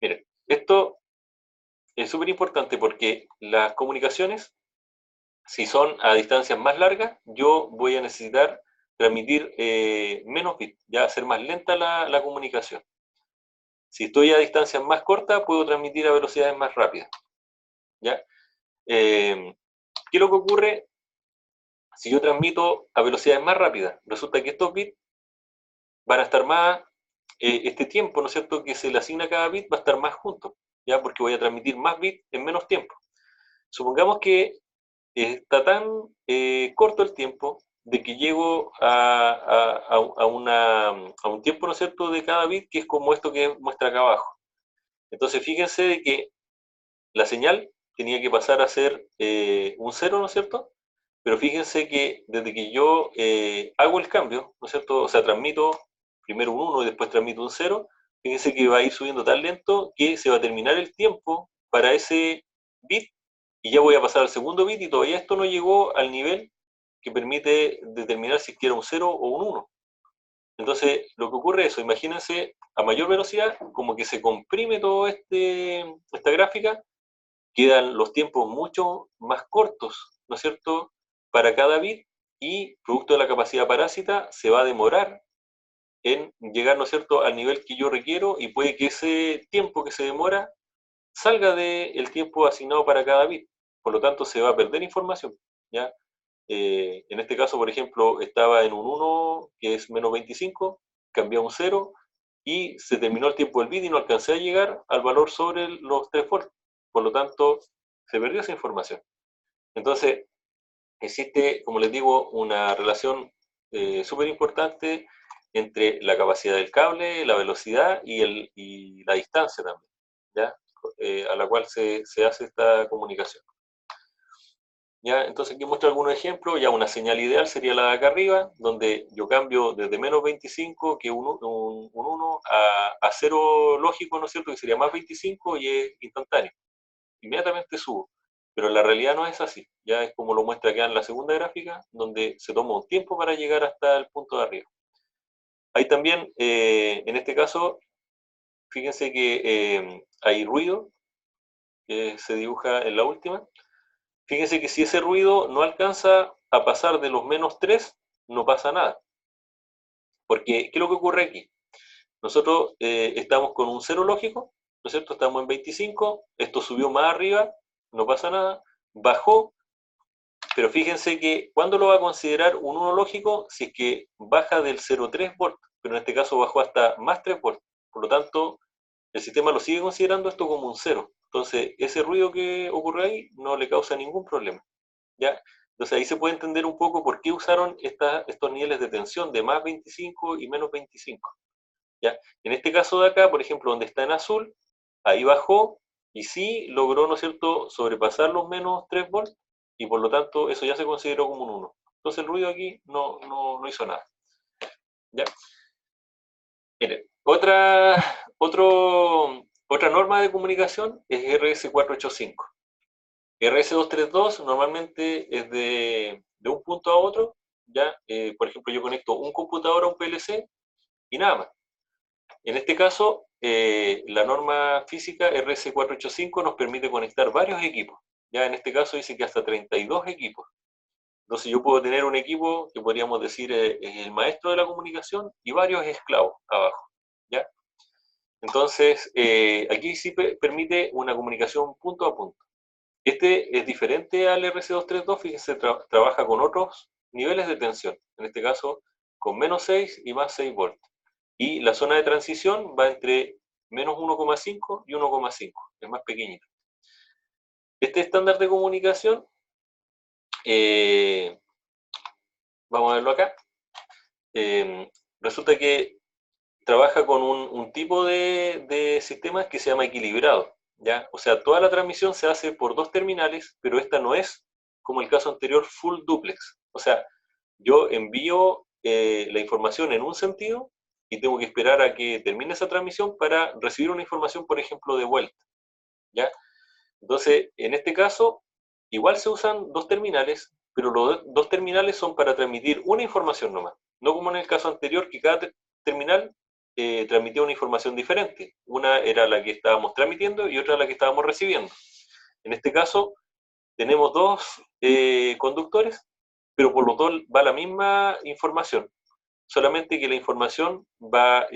S1: Miren, esto es súper importante porque las comunicaciones, si son a distancias más largas, yo voy a necesitar transmitir menos bits, ya hacer más lenta la comunicación. Si estoy a distancias más cortas, puedo transmitir a velocidades más rápidas, ¿ya? ¿Qué es lo que ocurre si yo transmito a velocidades más rápidas? Resulta que estos bits van a estar más, este tiempo, ¿no es cierto?, que se le asigna a cada bit va a estar más junto, ¿ya? Porque voy a transmitir más bits en menos tiempo. Supongamos que está tan corto el tiempo de que llego a un tiempo, ¿no es cierto?, de cada bit que es como esto que muestra acá abajo. Entonces, fíjense de que la señal tenía que pasar a ser un 0, ¿no es cierto? Pero fíjense que desde que yo hago el cambio, ¿no es cierto? O sea, transmito primero un 1 y después transmito un 0, fíjense que va a ir subiendo tan lento que se va a terminar el tiempo para ese bit y ya voy a pasar al segundo bit y todavía esto no llegó al nivel que permite determinar si quiera un 0 o un 1. Entonces, lo que ocurre es eso, imagínense a mayor velocidad, como que se comprime todo esta gráfica, quedan los tiempos mucho más cortos, ¿no es cierto?, para cada bit y producto de la capacidad parásita se va a demorar en llegar, ¿no es cierto?, al nivel que yo requiero y puede que ese tiempo que se demora salga del tiempo asignado para cada bit. Por lo tanto, se va a perder información, ¿ya? En este caso, por ejemplo, estaba en un 1, que es -25, cambié a un 0 y se terminó el tiempo del bit y no alcancé a llegar al valor sobre los 3 volts. Por lo tanto, se perdió esa información. Entonces, existe, como les digo, una relación súper importante entre la capacidad del cable, la velocidad y la distancia también, ¿ya? A la cual se hace esta comunicación. ¿Ya? Entonces aquí muestro algunos ejemplos. Ya una señal ideal sería la de acá arriba, donde yo cambio desde -25, que un 1, a 0 lógico, ¿no es cierto?, que sería +25 y es instantáneo. Inmediatamente subo. Pero la realidad no es así. Ya es como lo muestra acá en la segunda gráfica, donde se toma un tiempo para llegar hasta el punto de arriba. Hay también, en este caso, fíjense que hay ruido, que se dibuja en la última. Fíjense que si ese ruido no alcanza a pasar de los -3, no pasa nada. Porque, ¿qué es lo que ocurre aquí? Nosotros estamos con un 0 lógico, ¿no es cierto? Estamos en 25, esto subió más arriba, no pasa nada, bajó, pero fíjense que ¿cuándo lo va a considerar un 1 lógico? Si es que baja del 0,3 volt, pero en este caso bajó hasta más 3 volts. Por lo tanto, el sistema lo sigue considerando esto como un 0. Entonces, ese ruido que ocurre ahí no le causa ningún problema, ¿ya? Entonces ahí se puede entender un poco por qué usaron estos niveles de tensión de +25 y -25. ¿Ya? En este caso de acá, por ejemplo, donde está en azul, ahí bajó y sí logró, ¿no es cierto?, sobrepasar los -3 volts, y por lo tanto eso ya se consideró como un 1. Entonces el ruido aquí no hizo nada. ¿Ya? Miren, otra norma de comunicación es RS485. RS232 normalmente es de un punto a otro, ¿ya? Por ejemplo, yo conecto un computador a un PLC y nada más. En este caso, la norma física RS485 nos permite conectar varios equipos. Ya en este caso dice que hasta 32 equipos. Entonces yo puedo tener un equipo que podríamos decir es el maestro de la comunicación y varios esclavos abajo. ¿Ya? Entonces, aquí sí permite una comunicación punto a punto. Este es diferente al RC232, fíjense, trabaja con otros niveles de tensión. En este caso, con menos 6 y más 6 volts. Y la zona de transición va entre menos 1,5 y 1,5, es más pequeñito. Este estándar de comunicación, vamos a verlo acá, resulta que trabaja con un tipo de sistemas que se llama equilibrado, ¿ya? O sea, toda la transmisión se hace por dos terminales, pero esta no es, como el caso anterior, full duplex. O sea, yo envío la información en un sentido y tengo que esperar a que termine esa transmisión para recibir una información, por ejemplo, de vuelta, ¿ya? Entonces, en este caso, igual se usan dos terminales, pero los dos terminales son para transmitir una información nomás. No como en el caso anterior, que cada terminal transmitía una información diferente. Una era la que estábamos transmitiendo y otra la que estábamos recibiendo. En este caso, tenemos dos conductores, pero por los dos va la misma información. Solamente que la información va,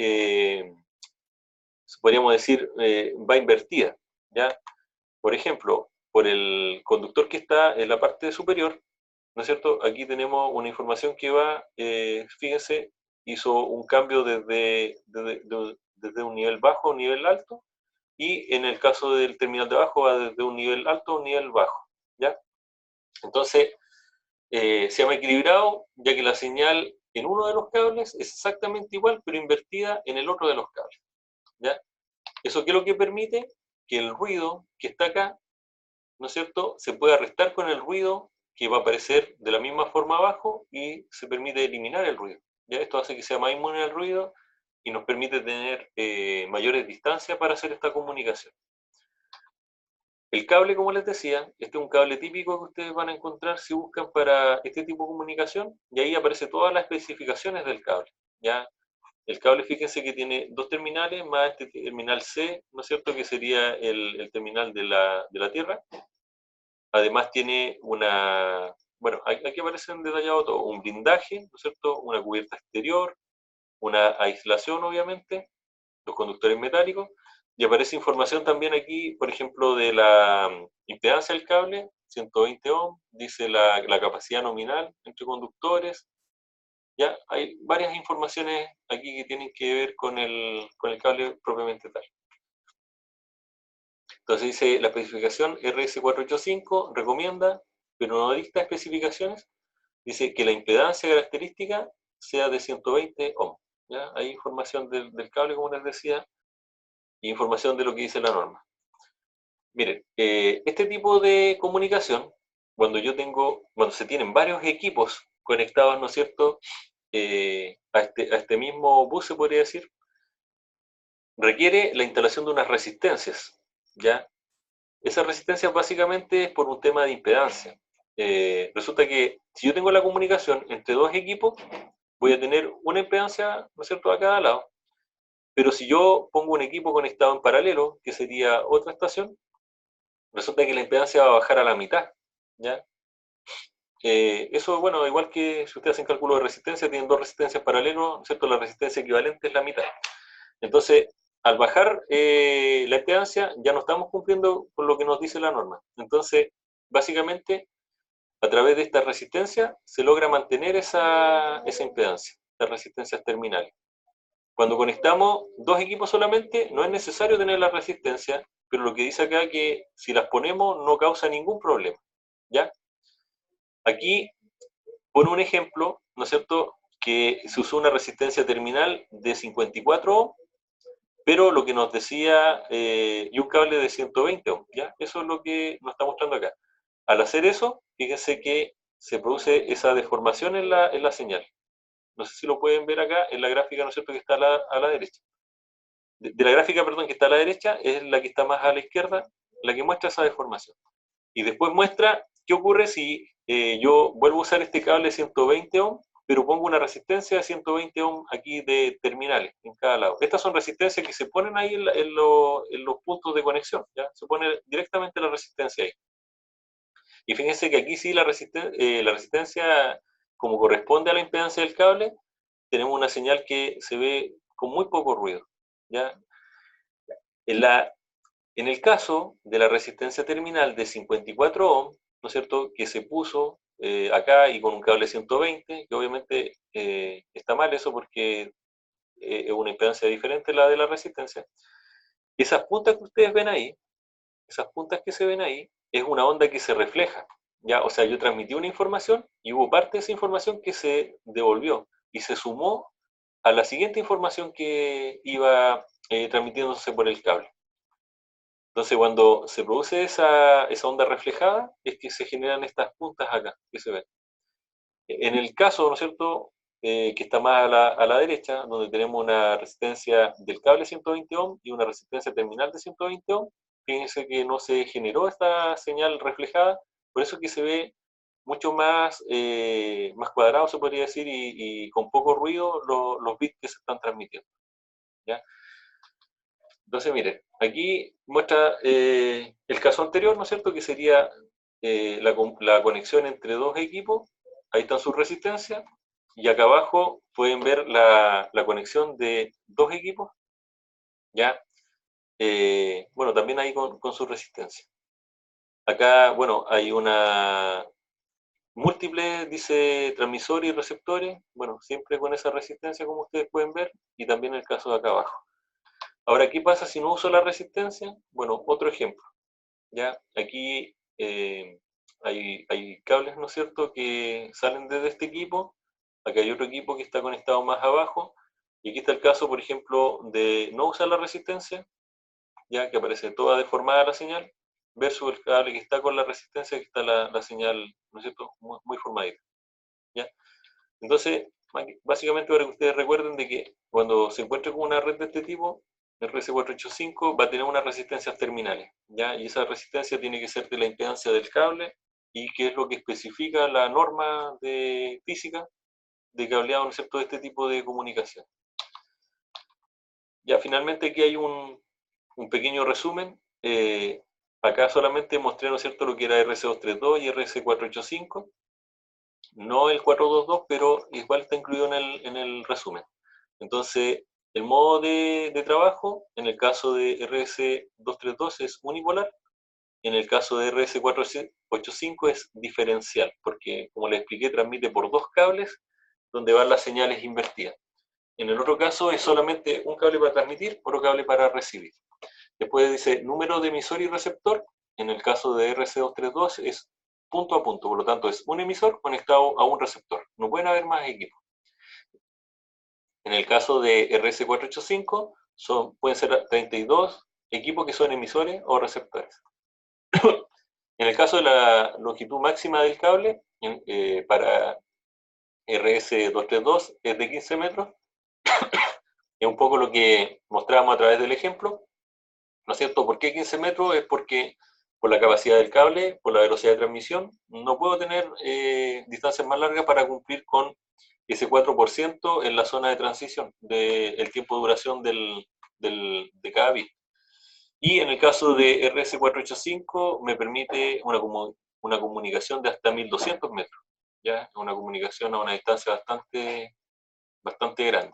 S1: podríamos decir, va invertida, ¿ya? Por ejemplo, por el conductor que está en la parte superior, ¿no es cierto? Aquí tenemos una información que va, fíjense, hizo un cambio desde un nivel bajo a un nivel alto, y en el caso del terminal de abajo va desde un nivel alto a un nivel bajo, ¿ya? Entonces, se llama equilibrado, ya que la señal en uno de los cables es exactamente igual, pero invertida en el otro de los cables, ¿ya? ¿Eso qué es lo que permite? Que el ruido que está acá, ¿no es cierto?, se puede restar con el ruido que va a aparecer de la misma forma abajo y se permite eliminar el ruido. ¿Ya? Esto hace que sea más inmune al ruido y nos permite tener mayores distancias para hacer esta comunicación. El cable, como les decía, este es un cable típico que ustedes van a encontrar si buscan para este tipo de comunicación, y ahí aparece todas las especificaciones del cable. ¿Ya? El cable, fíjense que tiene dos terminales, más este terminal C, ¿no es cierto?, que sería el terminal de la Tierra. Además tiene bueno, aquí aparecen detallados todo, un blindaje, ¿no es cierto?, una cubierta exterior, una aislación, obviamente, los conductores metálicos, y aparece información también aquí, por ejemplo, de la impedancia del cable, 120 ohms, dice la capacidad nominal entre conductores. Ya hay varias informaciones aquí que tienen que ver con el cable propiamente tal. Entonces dice, la especificación RS485 recomienda, pero no dicta especificaciones, dice que la impedancia característica sea de 120 ohms. ¿Ya? Hay información del cable, como les decía, y información de lo que dice la norma. Miren, este tipo de comunicación, cuando se tienen varios equipos conectados, ¿no es cierto?, a este mismo bus, se podría decir, requiere la instalación de unas resistencias, ¿ya? Esa resistencia básicamente es por un tema de impedancia. Resulta que si yo tengo la comunicación entre dos equipos, voy a tener una impedancia, ¿no es cierto?, a cada lado. Pero si yo pongo un equipo conectado en paralelo, que sería otra estación, resulta que la impedancia va a bajar a la mitad, ¿ya? Eso, bueno, igual que si ustedes hacen cálculo de resistencia, tienen dos resistencias paralelas, ¿no es cierto? La resistencia equivalente es la mitad. Entonces, al bajar la impedancia, ya no estamos cumpliendo con lo que nos dice la norma. Entonces, básicamente, a través de esta resistencia, se logra mantener esa impedancia, las resistencias terminales. Cuando conectamos dos equipos solamente, no es necesario tener la resistencia, pero lo que dice acá es que si las ponemos no causa ningún problema, ¿ya? Aquí pone un ejemplo, ¿no es cierto?, que se usó una resistencia terminal de 54 ohms, pero lo que nos decía, y un cable de 120 ohms, ¿ya? Eso es lo que nos está mostrando acá. Al hacer eso, fíjense que se produce esa deformación en la señal. No sé si lo pueden ver acá en la gráfica, ¿no es cierto?, que está a la derecha. De la gráfica, perdón, que está a la derecha, es la que está más a la izquierda, la que muestra esa deformación. Y después muestra qué ocurre si yo vuelvo a usar este cable 120 ohm, pero pongo una resistencia de 120 ohm aquí de terminales en cada lado. Estas son resistencias que se ponen ahí en los puntos de conexión, ¿ya? Se pone directamente la resistencia ahí. Y fíjense que aquí sí la resistencia, como corresponde a la impedancia del cable, tenemos una señal que se ve con muy poco ruido, ¿ya? En, en el caso de la resistencia terminal de 54 ohm, ¿no es cierto?, que se puso acá y con un cable 120, que obviamente está mal eso porque es una impedancia diferente a la de la resistencia. Esas puntas que ustedes ven ahí, esas puntas que se ven ahí, es una onda que se refleja, ¿ya? O sea, yo transmití una información y hubo parte de esa información que se devolvió y se sumó a la siguiente información que iba transmitiéndose por el cable. Entonces, cuando se produce esa onda reflejada, es que se generan estas puntas acá, que se ven. En el caso, ¿no es cierto?, que está más a la derecha, donde tenemos una resistencia del cable 120 ohm y una resistencia terminal de 120 ohm, fíjense que no se generó esta señal reflejada, por eso que se ve mucho más, más cuadrado, se podría decir, y con poco ruido los bits que se están transmitiendo, ¿ya? Entonces, miren, aquí muestra el caso anterior, ¿no es cierto?, que sería la conexión entre dos equipos. Ahí están sus resistencias. Y acá abajo pueden ver la conexión de dos equipos, ¿ya? Bueno, también ahí con su resistencia. Acá, bueno, hay una múltiple, dice transmisores y receptores, bueno, siempre con esa resistencia como ustedes pueden ver, y también el caso de acá abajo. Ahora, ¿qué pasa si no uso la resistencia? Bueno, otro ejemplo. Ya, aquí hay cables, ¿no es cierto?, que salen desde este equipo. Acá hay otro equipo que está conectado más abajo. Y aquí está el caso, por ejemplo, de no usar la resistencia, ya que aparece toda deformada la señal, versus el cable que está con la resistencia, que está la señal, ¿no es cierto?, muy formadita. ¿Ya? Entonces, básicamente para que ustedes recuerden de que cuando se encuentre con una red de este tipo, el RS485 va a tener unas resistencias terminales, ¿ya? Y esa resistencia tiene que ser de la impedancia del cable y que es lo que especifica la norma de física de cableado, ¿no es cierto?, de este tipo de comunicación. Ya finalmente aquí hay un pequeño resumen. Acá solamente mostré, ¿no es cierto?, lo que era RS232 y RS485. No el 422, pero igual está incluido en el resumen. Entonces, el modo de trabajo, en el caso de RS232 es unipolar, en el caso de RS485 es diferencial, porque como les expliqué, transmite por dos cables donde van las señales invertidas. En el otro caso es solamente un cable para transmitir, otro cable para recibir. Después dice número de emisor y receptor, en el caso de RC232 es punto a punto, por lo tanto es un emisor conectado a un receptor. No pueden haber más equipos. En el caso de RS485 pueden ser 32 equipos que son emisores o receptores. En el caso de la longitud máxima del cable, para RS232 es de 15 metros. Es un poco lo que mostramos a través del ejemplo. ¿No es cierto? ¿Por qué 15 metros? Es porque por la capacidad del cable, por la velocidad de transmisión, no puedo tener distancias más largas para cumplir con ese 4% en la zona de transición del tiempo de duración de cada bit. Y en el caso de RS485 me permite una comunicación de hasta 1200 metros, ¿ya? Una comunicación a una distancia bastante grande.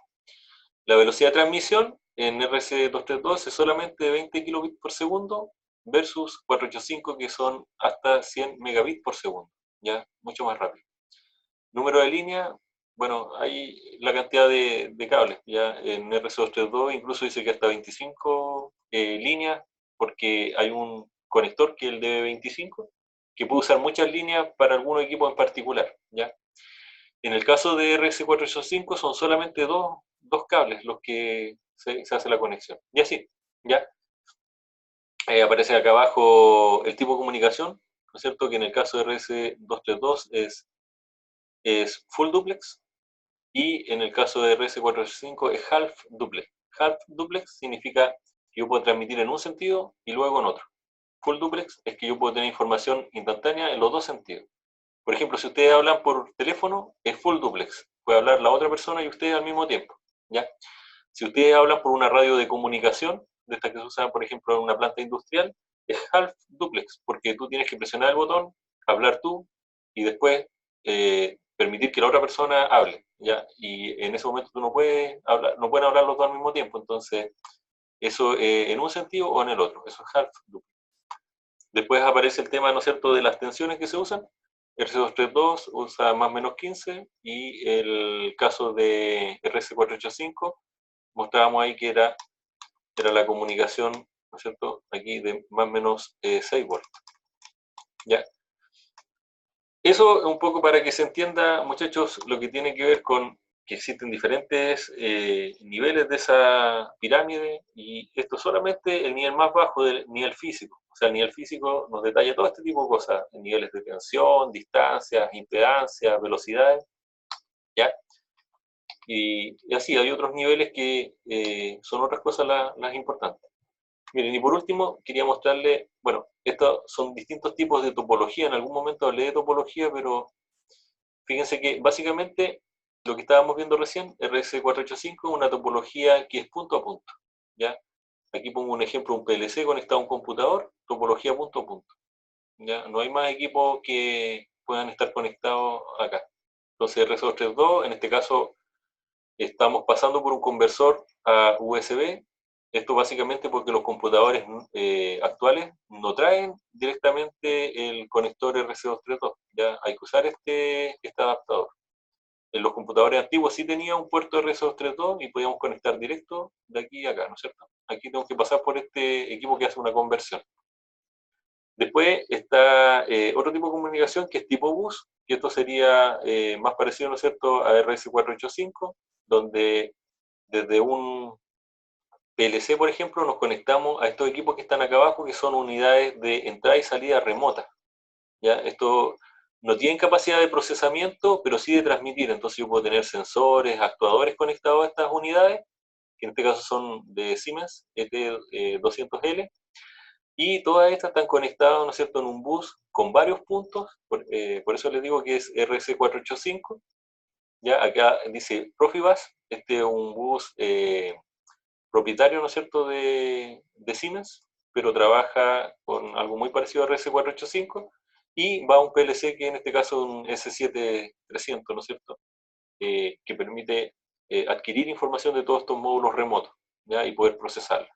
S1: La velocidad de transmisión en RS232 es solamente de 20 kilobits por segundo versus 485 que son hasta 100 megabits por segundo, ya mucho más rápido. Número de línea, bueno, hay la cantidad de cables, ya en RS232 incluso dice que hasta 25 líneas, porque hay un conector que es el DB25, que puede usar muchas líneas para algún equipo en particular, ya. En el caso de RS485 son solamente dos cables los que se hace la conexión. Y así, ¿ya? Aparece acá abajo el tipo de comunicación, ¿no es cierto? Que en el caso de RS232 es full duplex, y en el caso de RS485 es half duplex. Half duplex significa que yo puedo transmitir en un sentido y luego en otro. Full duplex es que yo puedo tener información instantánea en los dos sentidos. Por ejemplo, si ustedes hablan por teléfono, es full duplex. Puede hablar la otra persona y ustedes al mismo tiempo, ¿ya? Si ustedes hablan por una radio de comunicación, de estas que se usan, por ejemplo, en una planta industrial, es half duplex, porque tú tienes que presionar el botón, hablar tú, y después permitir que la otra persona hable, ¿ya? Y en ese momento tú no puedes hablar, no pueden hablar los dos al mismo tiempo, entonces eso en un sentido o en el otro, eso es half duplex. Después aparece el tema, ¿no es cierto?, de las tensiones que se usan. RC232 usa más o menos 15, y el caso de RC485 mostrábamos ahí que era la comunicación, ¿no es cierto?, aquí de más o menos 6 volts. Ya. Eso es un poco para que se entienda, muchachos, lo que tiene que ver con que existen diferentes niveles de esa pirámide, y esto solamente el nivel más bajo del nivel físico. O sea, el nivel físico nos detalla todo este tipo de cosas, niveles de tensión, distancias, impedancias, velocidades, ¿ya? Y así, hay otros niveles que son otras cosas las importantes. Miren, y por último, quería mostrarle, bueno, estos son distintos tipos de topología. En algún momento hablé de topología, pero fíjense que básicamente lo que estábamos viendo recién, RS485, es una topología que es punto a punto, ¿ya? Aquí pongo un ejemplo, un PLC conectado a un computador, topología punto a punto, ¿ya? No hay más equipos que puedan estar conectados acá. Entonces, RS232, en este caso, estamos pasando por un conversor a USB. Esto básicamente porque los computadores actuales no traen directamente el conector RC232. Ya hay que usar este adaptador. En los computadores antiguos sí tenía un puerto RC232 y podíamos conectar directo de aquí a acá, ¿no es cierto? Aquí tengo que pasar por este equipo que hace una conversión. Después está otro tipo de comunicación que es tipo bus, que esto sería más parecido, ¿no es cierto?, a RS485, donde desde un PLC, por ejemplo, nos conectamos a estos equipos que están acá abajo, que son unidades de entrada y salida remota, ¿ya? Esto no tienen capacidad de procesamiento, pero sí de transmitir. Entonces yo puedo tener sensores, actuadores conectados a estas unidades, que en este caso son de Siemens ET200L, y todas estas están conectadas, ¿no es cierto?, en un bus con varios puntos. Por eso les digo que es RC485. Ya acá dice Profibus, este es un bus propietario, ¿no es cierto?, de Siemens, pero trabaja con algo muy parecido a RS485, y va a un PLC que en este caso es un S7300, ¿no es cierto?, que permite adquirir información de todos estos módulos remotos, ¿ya?, y poder procesarla.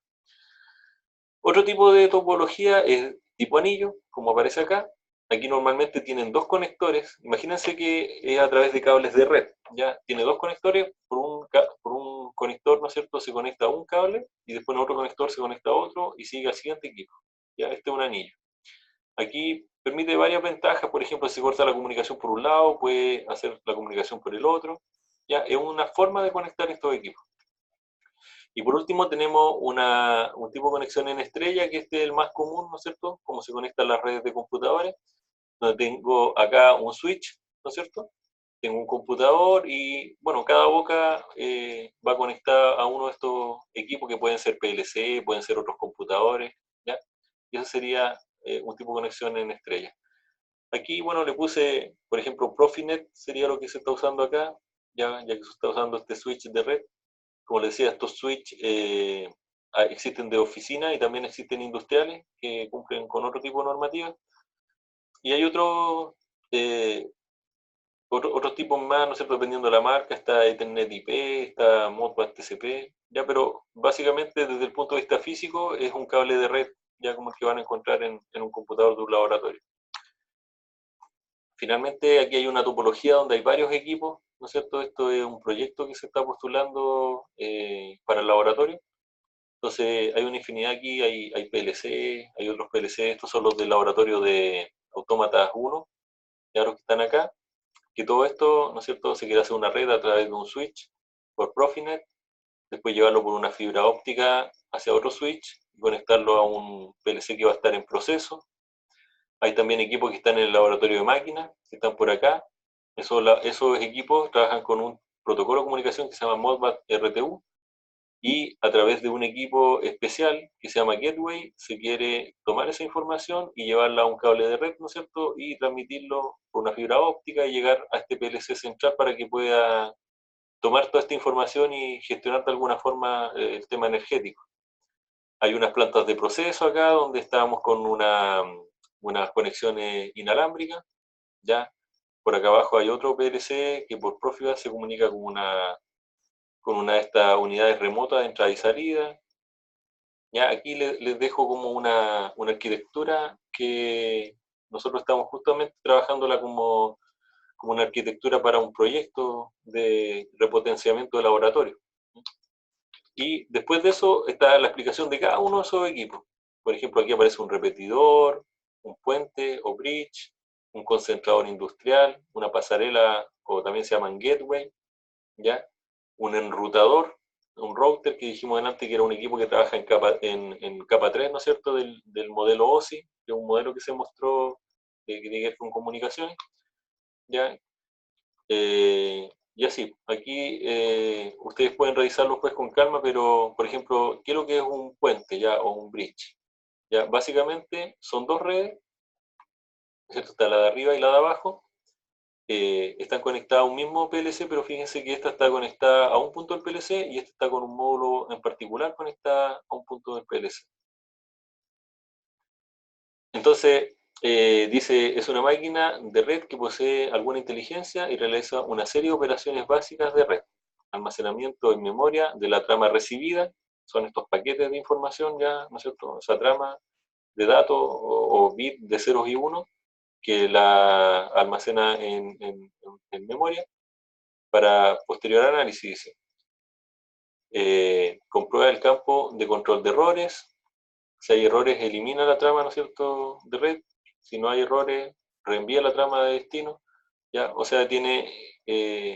S1: Otro tipo de topología es tipo anillo, como aparece acá. Aquí normalmente tienen dos conectores. Imagínense que es a través de cables de red. Ya tiene dos conectores, por un conector, ¿no es cierto?, se conecta a un cable, y después en otro conector se conecta a otro y sigue al siguiente equipo. Ya, este es un anillo. Aquí permite varias ventajas. Por ejemplo, si se corta la comunicación por un lado, puede hacer la comunicación por el otro. Ya, es una forma de conectar estos equipos. Y por último tenemos un tipo de conexión en estrella, que este es el más común, ¿no es cierto?, como se conectan las redes de computadores, donde tengo acá un switch, ¿no es cierto? Tengo un computador y, bueno, cada boca va conectada a uno de estos equipos que pueden ser PLC, pueden ser otros computadores, ¿ya? Y eso sería un tipo de conexión en estrella. Aquí, bueno, le puse, por ejemplo, Profinet sería lo que se está usando acá, ya que se está usando este switch de red. Como les decía, estos switch existen de oficina y también existen industriales que cumplen con otro tipo de normativas. Y hay otros tipos más, no sé, dependiendo de la marca. Está Ethernet IP, está Modbus TCP, ya, pero básicamente desde el punto de vista físico es un cable de red, ya como el que van a encontrar en un computador de un laboratorio. Finalmente, aquí hay una topología donde hay varios equipos, ¿no es cierto? Esto es un proyecto que se está postulando para el laboratorio. Entonces, hay una infinidad aquí, hay PLC, hay otros PLC, estos son los del laboratorio de Autómatas 1, ya los que están acá, que todo esto, ¿no es cierto?, se quiere hacer una red a través de un switch por Profinet, después llevarlo por una fibra óptica hacia otro switch y conectarlo a un PLC que va a estar en proceso. Hay también equipos que están en el laboratorio de máquinas, que están por acá. Esos equipos trabajan con un protocolo de comunicación que se llama Modbus RTU, y a través de un equipo especial que se llama Gateway se quiere tomar esa información y llevarla a un cable de red, ¿no es cierto?, y transmitirlo por una fibra óptica y llegar a este PLC central para que pueda tomar toda esta información y gestionar de alguna forma el tema energético. Hay unas plantas de proceso acá donde estábamos con unas conexiones inalámbricas, ¿ya? Por acá abajo hay otro PLC que por Profibus se comunica con una de estas unidades remotas de entrada y salida. Ya, aquí les dejo como una arquitectura que nosotros estamos justamente trabajándola como una arquitectura para un proyecto de repotenciamiento de laboratorio. Y después de eso está la explicación de cada uno de esos equipos. Por ejemplo, aquí aparece un repetidor, un puente o bridge, un concentrador industrial, una pasarela, o también se llaman gateway, ¿ya? Un enrutador, un router que dijimos delante que era un equipo que trabaja en capa 3, ¿no es cierto?, del modelo OSI, que es un modelo que se mostró que tiene que ver con comunicaciones, ¿ya? Y así, aquí ustedes pueden revisarlo pues con calma, pero por ejemplo, ¿qué es lo que es un puente ya o un bridge? Ya, básicamente son dos redes, ¿cierto? Está la de arriba y la de abajo, están conectadas a un mismo PLC, pero fíjense que esta está conectada a un punto del PLC y esta está con un módulo en particular conectada a un punto del PLC. Entonces, dice, es una máquina de red que posee alguna inteligencia y realiza una serie de operaciones básicas de red. Almacenamiento en memoria de la trama recibida, son estos paquetes de información ya, ¿no es cierto? Esa trama de datos o bit de ceros y unos que la almacena en memoria para posterior análisis. Comprueba el campo de control de errores. Si hay errores, elimina la trama, ¿no es cierto?, de red. Si no hay errores, reenvía la trama de destino. ¿Ya? O sea, tiene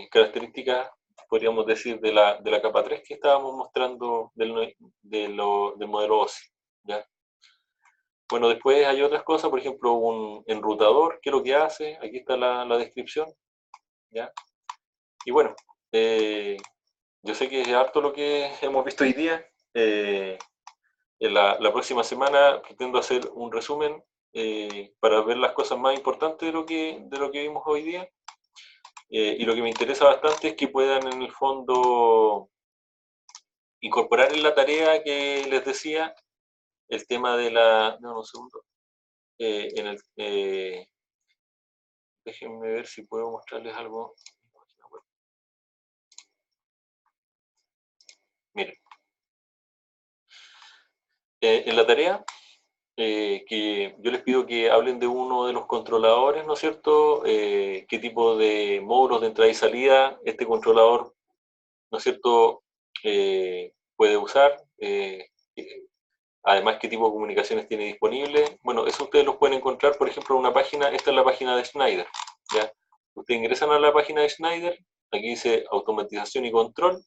S1: características, podríamos decir, de la capa 3 que estábamos mostrando del modelo OSI. ¿Ya? Bueno, después hay otras cosas, por ejemplo, un enrutador, ¿qué es lo que hace? Aquí está la descripción. ¿Ya? Y bueno, yo sé que es harto lo que hemos visto hoy día. En la próxima semana pretendo hacer un resumen para ver las cosas más importantes de lo que vimos hoy día. Y lo que me interesa bastante es que puedan en el fondo incorporar en la tarea que les decía el tema de la... No, un segundo. Déjenme ver si puedo mostrarles algo. Miren, en la tarea que yo les pido que hablen de uno de los controladores, ¿no es cierto? Qué tipo de módulos de entrada y salida este controlador, ¿no es cierto?, puede usar. Además, qué tipo de comunicaciones tiene disponible. Bueno, eso ustedes los pueden encontrar, por ejemplo, en una página. Esta es la página de Schneider, ¿ya? Ustedes ingresan a la página de Schneider, aquí dice automatización y control,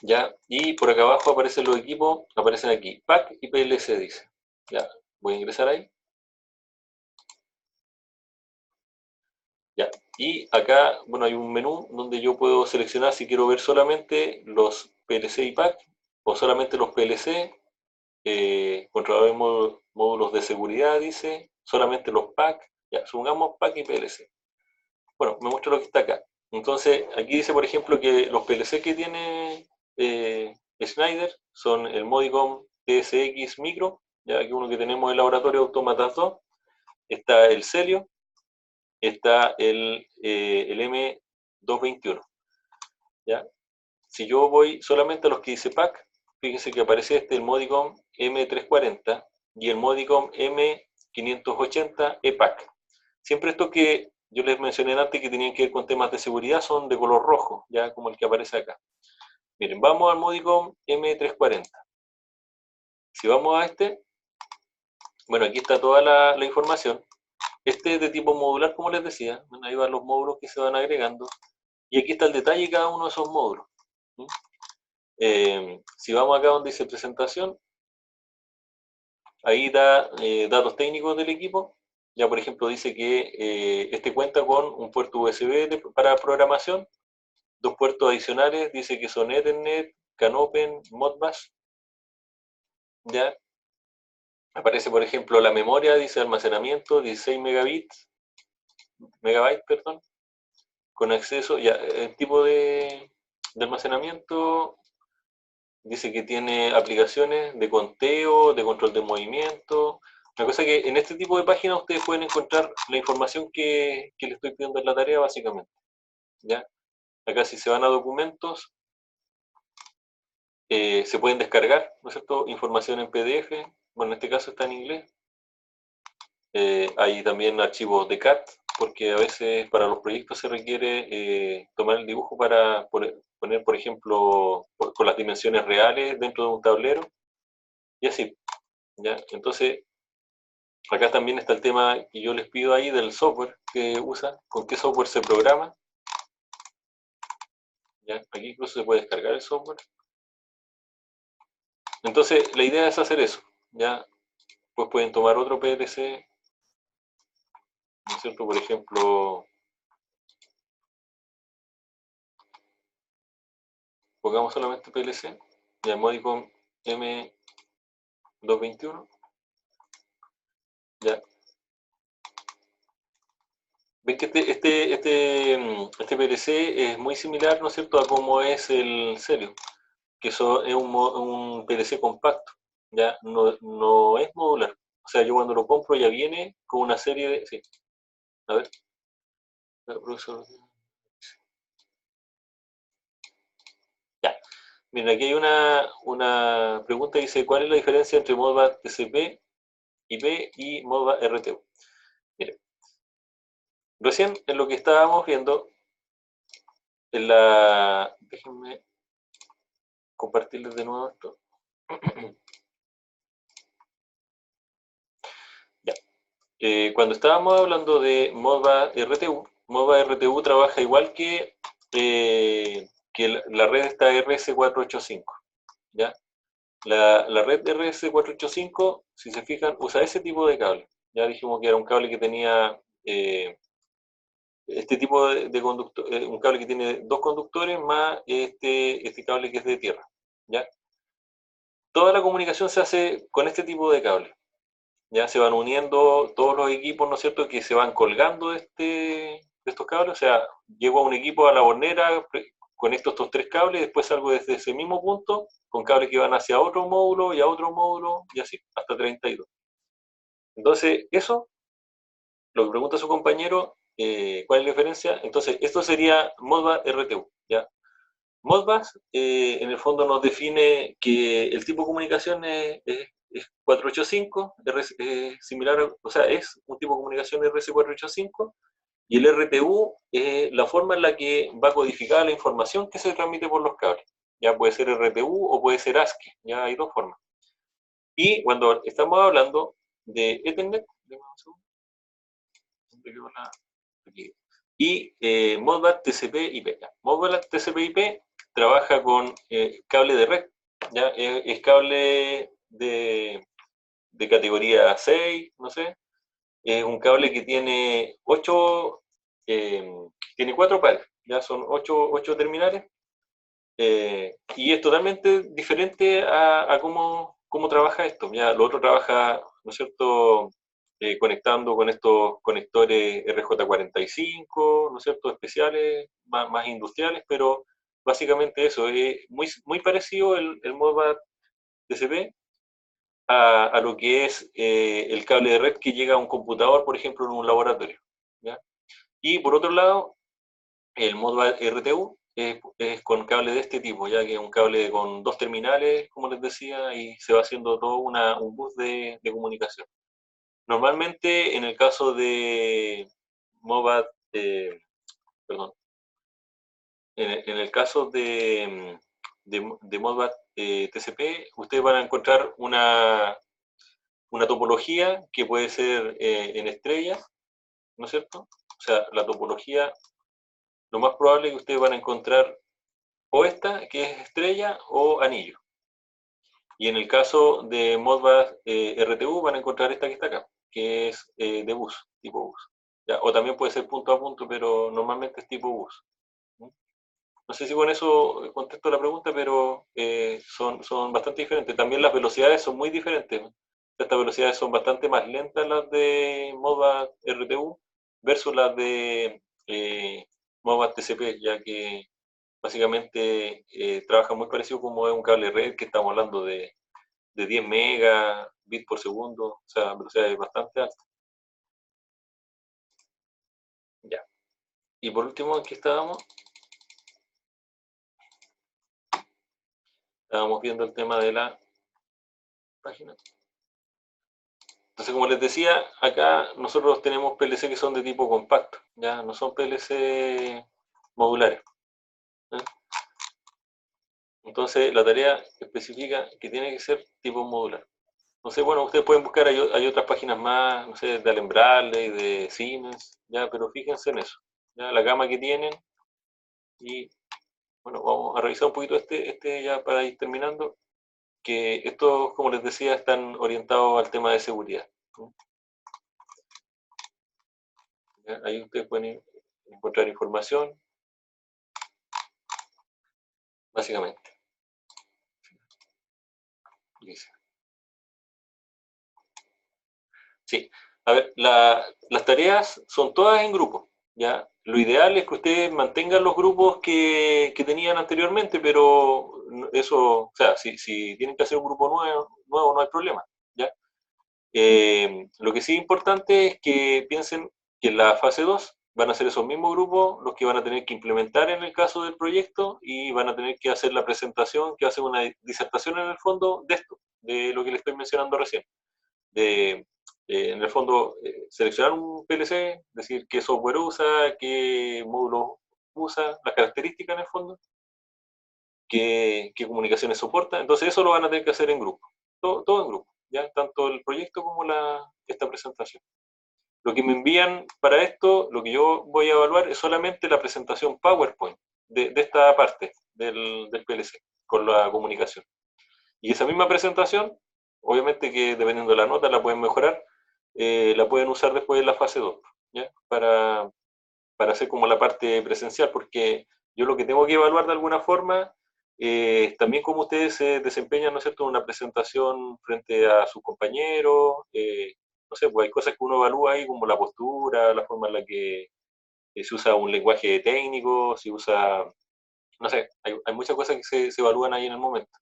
S1: ¿ya? Y por acá abajo aparecen los equipos, aparecen aquí, PAC y PLC, dice. ¿Ya? Voy a ingresar ahí. ¿Ya? Y acá, bueno, hay un menú donde yo puedo seleccionar si quiero ver solamente los PLC y PAC o solamente los PLC, controladores módulos de seguridad, dice, solamente los PAC, ya, supongamos PAC y PLC. Bueno, me muestra lo que está acá. Entonces, aquí dice, por ejemplo, que los PLC que tiene Schneider son el Modicom TSX Micro, ya que uno que tenemos en el laboratorio Automatas 2, está el Celio, está el M221. ¿Ya? Si yo voy solamente a los que dice PAC, fíjense que aparece el Modicom M340 y el Modicom M580 EPAC. Siempre estos que yo les mencioné antes que tenían que ver con temas de seguridad son de color rojo, ya como el que aparece acá. Miren, vamos al Modicom M340. Si vamos a bueno, aquí está toda la información. Este es de tipo modular, como les decía. Ahí van los módulos que se van agregando. Y aquí está el detalle de cada uno de esos módulos. Si vamos acá donde dice presentación, ahí da datos técnicos del equipo. Ya, por ejemplo, dice que este cuenta con un puerto USB para programación, 2 puertos adicionales, dice que son Ethernet, CAN-Open, Modbus. Ya, aparece, por ejemplo, la memoria, dice almacenamiento, 16 megabytes, perdón, con acceso, ya, el tipo de almacenamiento, dice que tiene aplicaciones de conteo, de control de movimiento. Una cosa que en este tipo de páginas ustedes pueden encontrar la información que les estoy pidiendo en la tarea, básicamente. ¿Ya? Acá si se van a documentos, se pueden descargar, ¿no es cierto?, información en PDF. Bueno, en este caso está en inglés. Hay también archivos de CAD, porque a veces para los proyectos se requiere tomar el dibujo para poner, por ejemplo, con las dimensiones reales dentro de un tablero, y así. ¿Ya? Entonces, acá también está el tema que yo les pido ahí del software que usa, con qué software se programa. ¿Ya? Aquí incluso se puede descargar el software. Entonces, la idea es hacer eso. ¿Ya? Pues pueden tomar otro PLC, ¿no es cierto? Por ejemplo, pongamos solamente PLC, ya Modicon M221. ¿Ya? Ven que este PLC es muy similar, ¿no es cierto?, a cómo es el Celium, que eso es un PLC compacto, ¿ya? No es modular. O sea, yo cuando lo compro ya viene con una serie de... Sí, a ver. Ya. Miren, aquí hay una pregunta que dice, ¿cuál es la diferencia entre Modbus TCP/IP y Modbus RTU? Miren, recién en lo que estábamos viendo, en la... Déjenme compartirles de nuevo esto. Ya. Cuando estábamos hablando de Modbus RTU trabaja igual que la red esta RS485. ¿Ya? La red RS485, si se fijan, usa ese tipo de cable. Ya dijimos que era un cable que tenía este tipo de conductor, un cable que tiene 2 conductores más este cable que es de tierra. ¿Ya? Toda la comunicación se hace con este tipo de cable. Ya se van uniendo todos los equipos, ¿no es cierto?, que se van colgando de estos cables. O sea, llego a un equipo a la hornera, conecto estos 3 cables, después salgo desde ese mismo punto con cables que van hacia otro módulo y a otro módulo y así, hasta 32. Entonces, eso, lo que pregunta su compañero, ¿cuál es la diferencia? Entonces, esto sería Modbus RTU, ¿ya? Modbus, en el fondo, nos define que el tipo de comunicación es 485, similar, o sea, es un tipo de comunicación RS485, y el RTU es la forma en la que va codificada la información que se transmite por los cables. Ya puede ser RTU o puede ser ASCII, ya hay 2 formas. Y cuando estamos hablando de Ethernet, y Modbus TCP/IP. Modbus TCP/IP trabaja con cable de red, ¿ya? Es cable de categoría 6, no sé. Es un cable que tiene 4 pares, ya son 8 terminales. Y es totalmente diferente a cómo trabaja esto. Ya lo otro trabaja, ¿no es cierto?, conectando con estos conectores RJ45, ¿no es cierto?, especiales, más industriales, pero básicamente eso, es muy parecido el Modbus TCP a lo que es el cable de red que llega a un computador, por ejemplo, en un laboratorio. ¿Ya? Y por otro lado, el Modbus RTU es con cable de este tipo, ya que es un cable con 2 terminales, como les decía, y se va haciendo todo un bus de comunicación. Normalmente, en el caso de Modbus, perdón, en el caso de Modbus TCP, ustedes van a encontrar una topología que puede ser en estrellas, ¿no es cierto? O sea, la topología, lo más probable es que ustedes van a encontrar o esta, que es estrella, o anillo. Y en el caso de Modbus RTU van a encontrar esta que está acá, que es de bus, tipo bus. ¿Ya? O también puede ser punto a punto, pero normalmente es tipo bus. No sé si con eso contesto la pregunta, pero son bastante diferentes. También las velocidades son muy diferentes. Estas velocidades son bastante más lentas las de Modbus RTU versus las de Modbus TCP, ya que básicamente trabaja muy parecido como es un cable red, que estamos hablando de 10 megabits por segundo, o sea, velocidades bastante altas. Ya. Y por último, aquí estábamos viendo el tema de la página. Entonces, como les decía, acá nosotros tenemos PLC que son de tipo compacto, ya no son PLC modulares. ¿Eh? Entonces, la tarea especifica que tiene que ser tipo modular. Entonces, bueno, ustedes pueden buscar, hay otras páginas más, no sé, de Allen Bradley, de Siemens, ya, pero fíjense en eso, ya, la gama que tienen. Y bueno, vamos a revisar un poquito este ya para ir terminando, que estos, como les decía, están orientados al tema de seguridad. ¿Ya? Ahí ustedes pueden encontrar información, básicamente. Dice. Sí, a ver, las tareas son todas en grupo, ¿ya? Lo ideal es que ustedes mantengan los grupos que tenían anteriormente, pero eso, o sea, si tienen que hacer un grupo nuevo no hay problema, ¿ya? Lo que sí es importante es que piensen que en la fase 2 van a ser esos mismos grupos los que van a tener que implementar en el caso del proyecto y van a tener que hacer la presentación, que va a ser una disertación en el fondo de esto, de lo que les estoy mencionando recién. De, en el fondo, seleccionar un PLC, decir qué software usa, qué módulo usa, las características en el fondo, qué comunicaciones soporta. Entonces eso lo van a tener que hacer en grupo, todo en grupo, ¿ya? Tanto el proyecto como esta presentación. Lo que me envían para esto, lo que yo voy a evaluar es solamente la presentación PowerPoint de esta parte del PLC con la comunicación. Y esa misma presentación, obviamente que dependiendo de la nota la pueden mejorar, la pueden usar después en la fase 2, ¿ya? Para hacer como la parte presencial, porque yo lo que tengo que evaluar de alguna forma, también cómo ustedes se desempeñan, ¿no es cierto?, en una presentación frente a sus compañeros, no sé, pues hay cosas que uno evalúa ahí, como la postura, la forma en la que se usa un lenguaje técnico, si usa, no sé, hay muchas cosas que se evalúan ahí en el momento.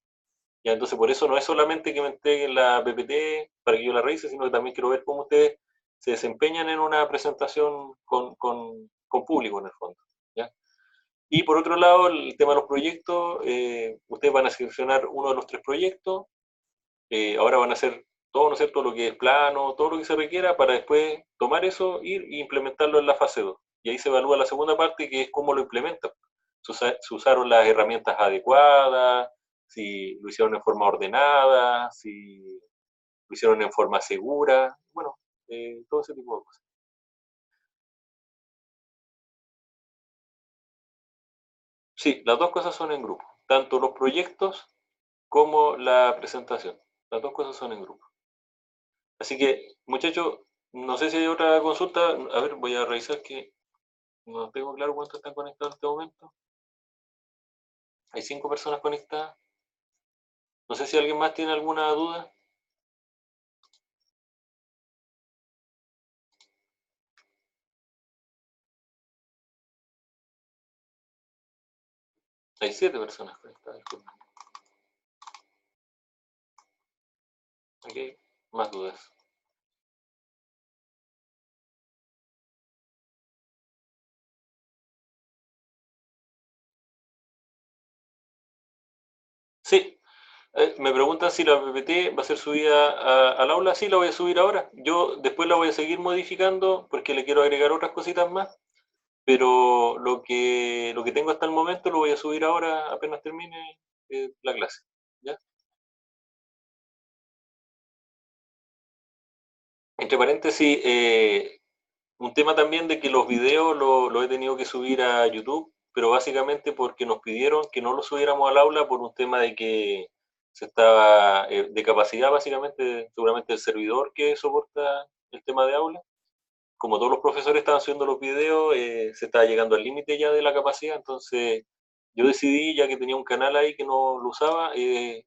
S1: Ya, entonces por eso no es solamente que me entreguen la PPT para que yo la revise, sino que también quiero ver cómo ustedes se desempeñan en una presentación con público en el fondo. ¿Ya? Y por otro lado, el tema de los proyectos, ustedes van a seleccionar uno de los 3 proyectos, ahora van a hacer todo, ¿no es cierto?, lo que es plano, todo lo que se requiera para después tomar eso, ir e implementarlo en la fase 2. Y ahí se evalúa la segunda parte, que es cómo lo implementan. Se usaron las herramientas adecuadas, si lo hicieron en forma ordenada, si lo hicieron en forma segura, bueno, todo ese tipo de cosas. Sí, las dos cosas son en grupo, tanto los proyectos como la presentación. Las dos cosas son en grupo. Así que, muchachos, no sé si hay otra consulta. A ver, voy a revisar que no tengo claro cuántos están conectados en este momento. Hay 5 personas conectadas. No sé si alguien más tiene alguna duda. Hay 7 personas conectadas. Ok, más dudas. Sí, me preguntan si la PPT va a ser subida al aula. Sí, la voy a subir ahora. Yo después la voy a seguir modificando porque le quiero agregar otras cositas más. Pero lo que tengo hasta el momento lo voy a subir ahora apenas termine la clase. ¿Ya? Entre paréntesis, un tema también de que los videos lo he tenido que subir a YouTube, pero básicamente porque nos pidieron que no lo subiéramos al aula por un tema de que se estaba de capacidad básicamente, seguramente el servidor que soporta el tema de aula. Como todos los profesores estaban subiendo los videos, se estaba llegando al límite ya de la capacidad, entonces yo decidí, ya que tenía un canal ahí que no lo usaba,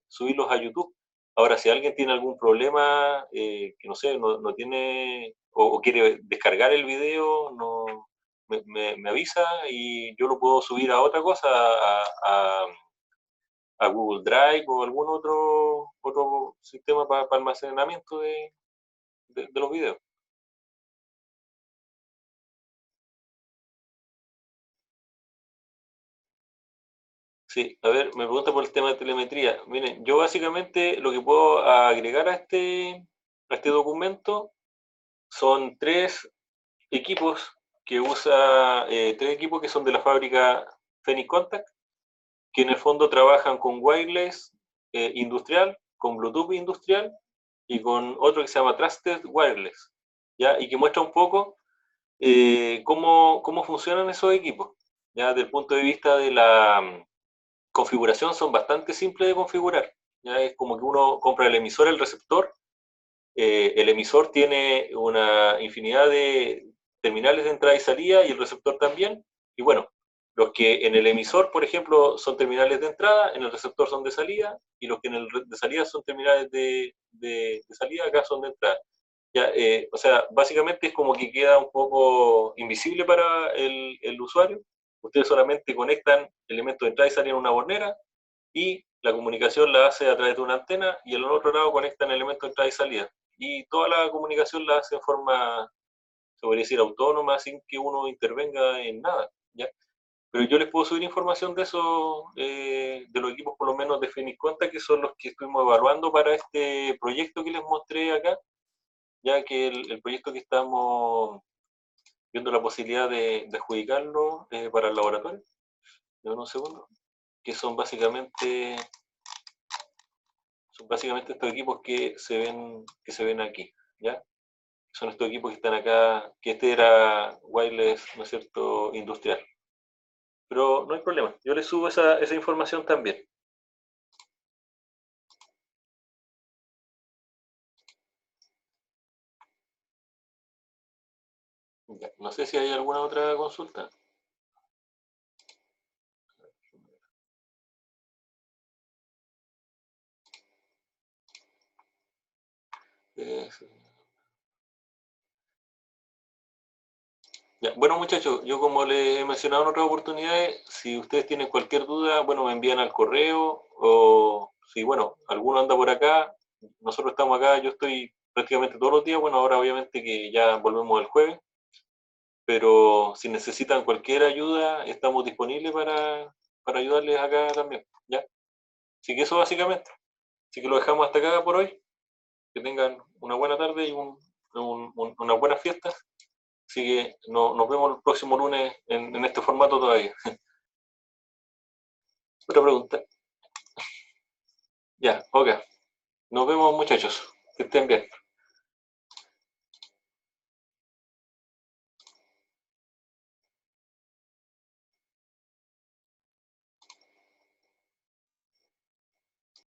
S1: subirlos a YouTube. Ahora, si alguien tiene algún problema, que no sé, no tiene, o quiere descargar el video, no, me avisa y yo lo puedo subir a otra cosa, a Google Drive o algún otro sistema para almacenamiento de los videos. Sí, a ver, me pregunta por el tema de telemetría. Miren, yo básicamente lo que puedo agregar a este documento son tres equipos que son de la fábrica Phoenix Contact, que en el fondo trabajan con wireless industrial, con Bluetooth industrial y con otro que se llama Trusted Wireless, ¿ya? Y que muestra un poco cómo funcionan esos equipos, ya desde el punto de vista de la configuración son bastante simples de configurar. ¿Ya? Es como que uno compra el emisor, el receptor. El emisor tiene una infinidad de terminales de entrada y salida y el receptor también. Y bueno, los que en el emisor, por ejemplo, son terminales de entrada, en el receptor son de salida, y los que en el de salida son terminales de salida, acá son de entrada. Ya, o sea, básicamente es como que queda un poco invisible para el usuario. Ustedes solamente conectan elementos de entrada y salida en una bornera y la comunicación la hace a través de una antena y al otro lado conectan elementos de entrada y salida. Y toda la comunicación la hace en forma, se podría decir, autónoma, sin que uno intervenga en nada. ¿Ya? Pero yo les puedo subir información de eso, de los equipos por lo menos de Phoenix Conta, que son los que estuvimos evaluando para este proyecto que les mostré acá, ya que el proyecto que estamos viendo la posibilidad de adjudicarlo para el laboratorio. Dame un segundo. Que son básicamente estos equipos que se ven aquí, ¿ya? Son estos equipos que están acá, que este era wireless, ¿no es cierto?, industrial. Pero no hay problema, yo les subo esa información también. Ya, no sé si hay alguna otra consulta. Eh, Ya, bueno muchachos, yo como les he mencionado en otras oportunidades, si ustedes tienen cualquier duda, bueno, me envían al correo o si, bueno, alguno anda por acá, nosotros estamos acá, yo estoy prácticamente todos los días, bueno, ahora obviamente que ya volvemos el jueves, pero si necesitan cualquier ayuda, estamos disponibles para ayudarles acá también, ¿ya? Así que eso básicamente, así que lo dejamos hasta acá por hoy, que tengan una buena tarde y unas buenas fiestas. Así que nos vemos el próximo lunes en este formato todavía. Otra pregunta. Ya, ok. Nos vemos muchachos. Que estén bien.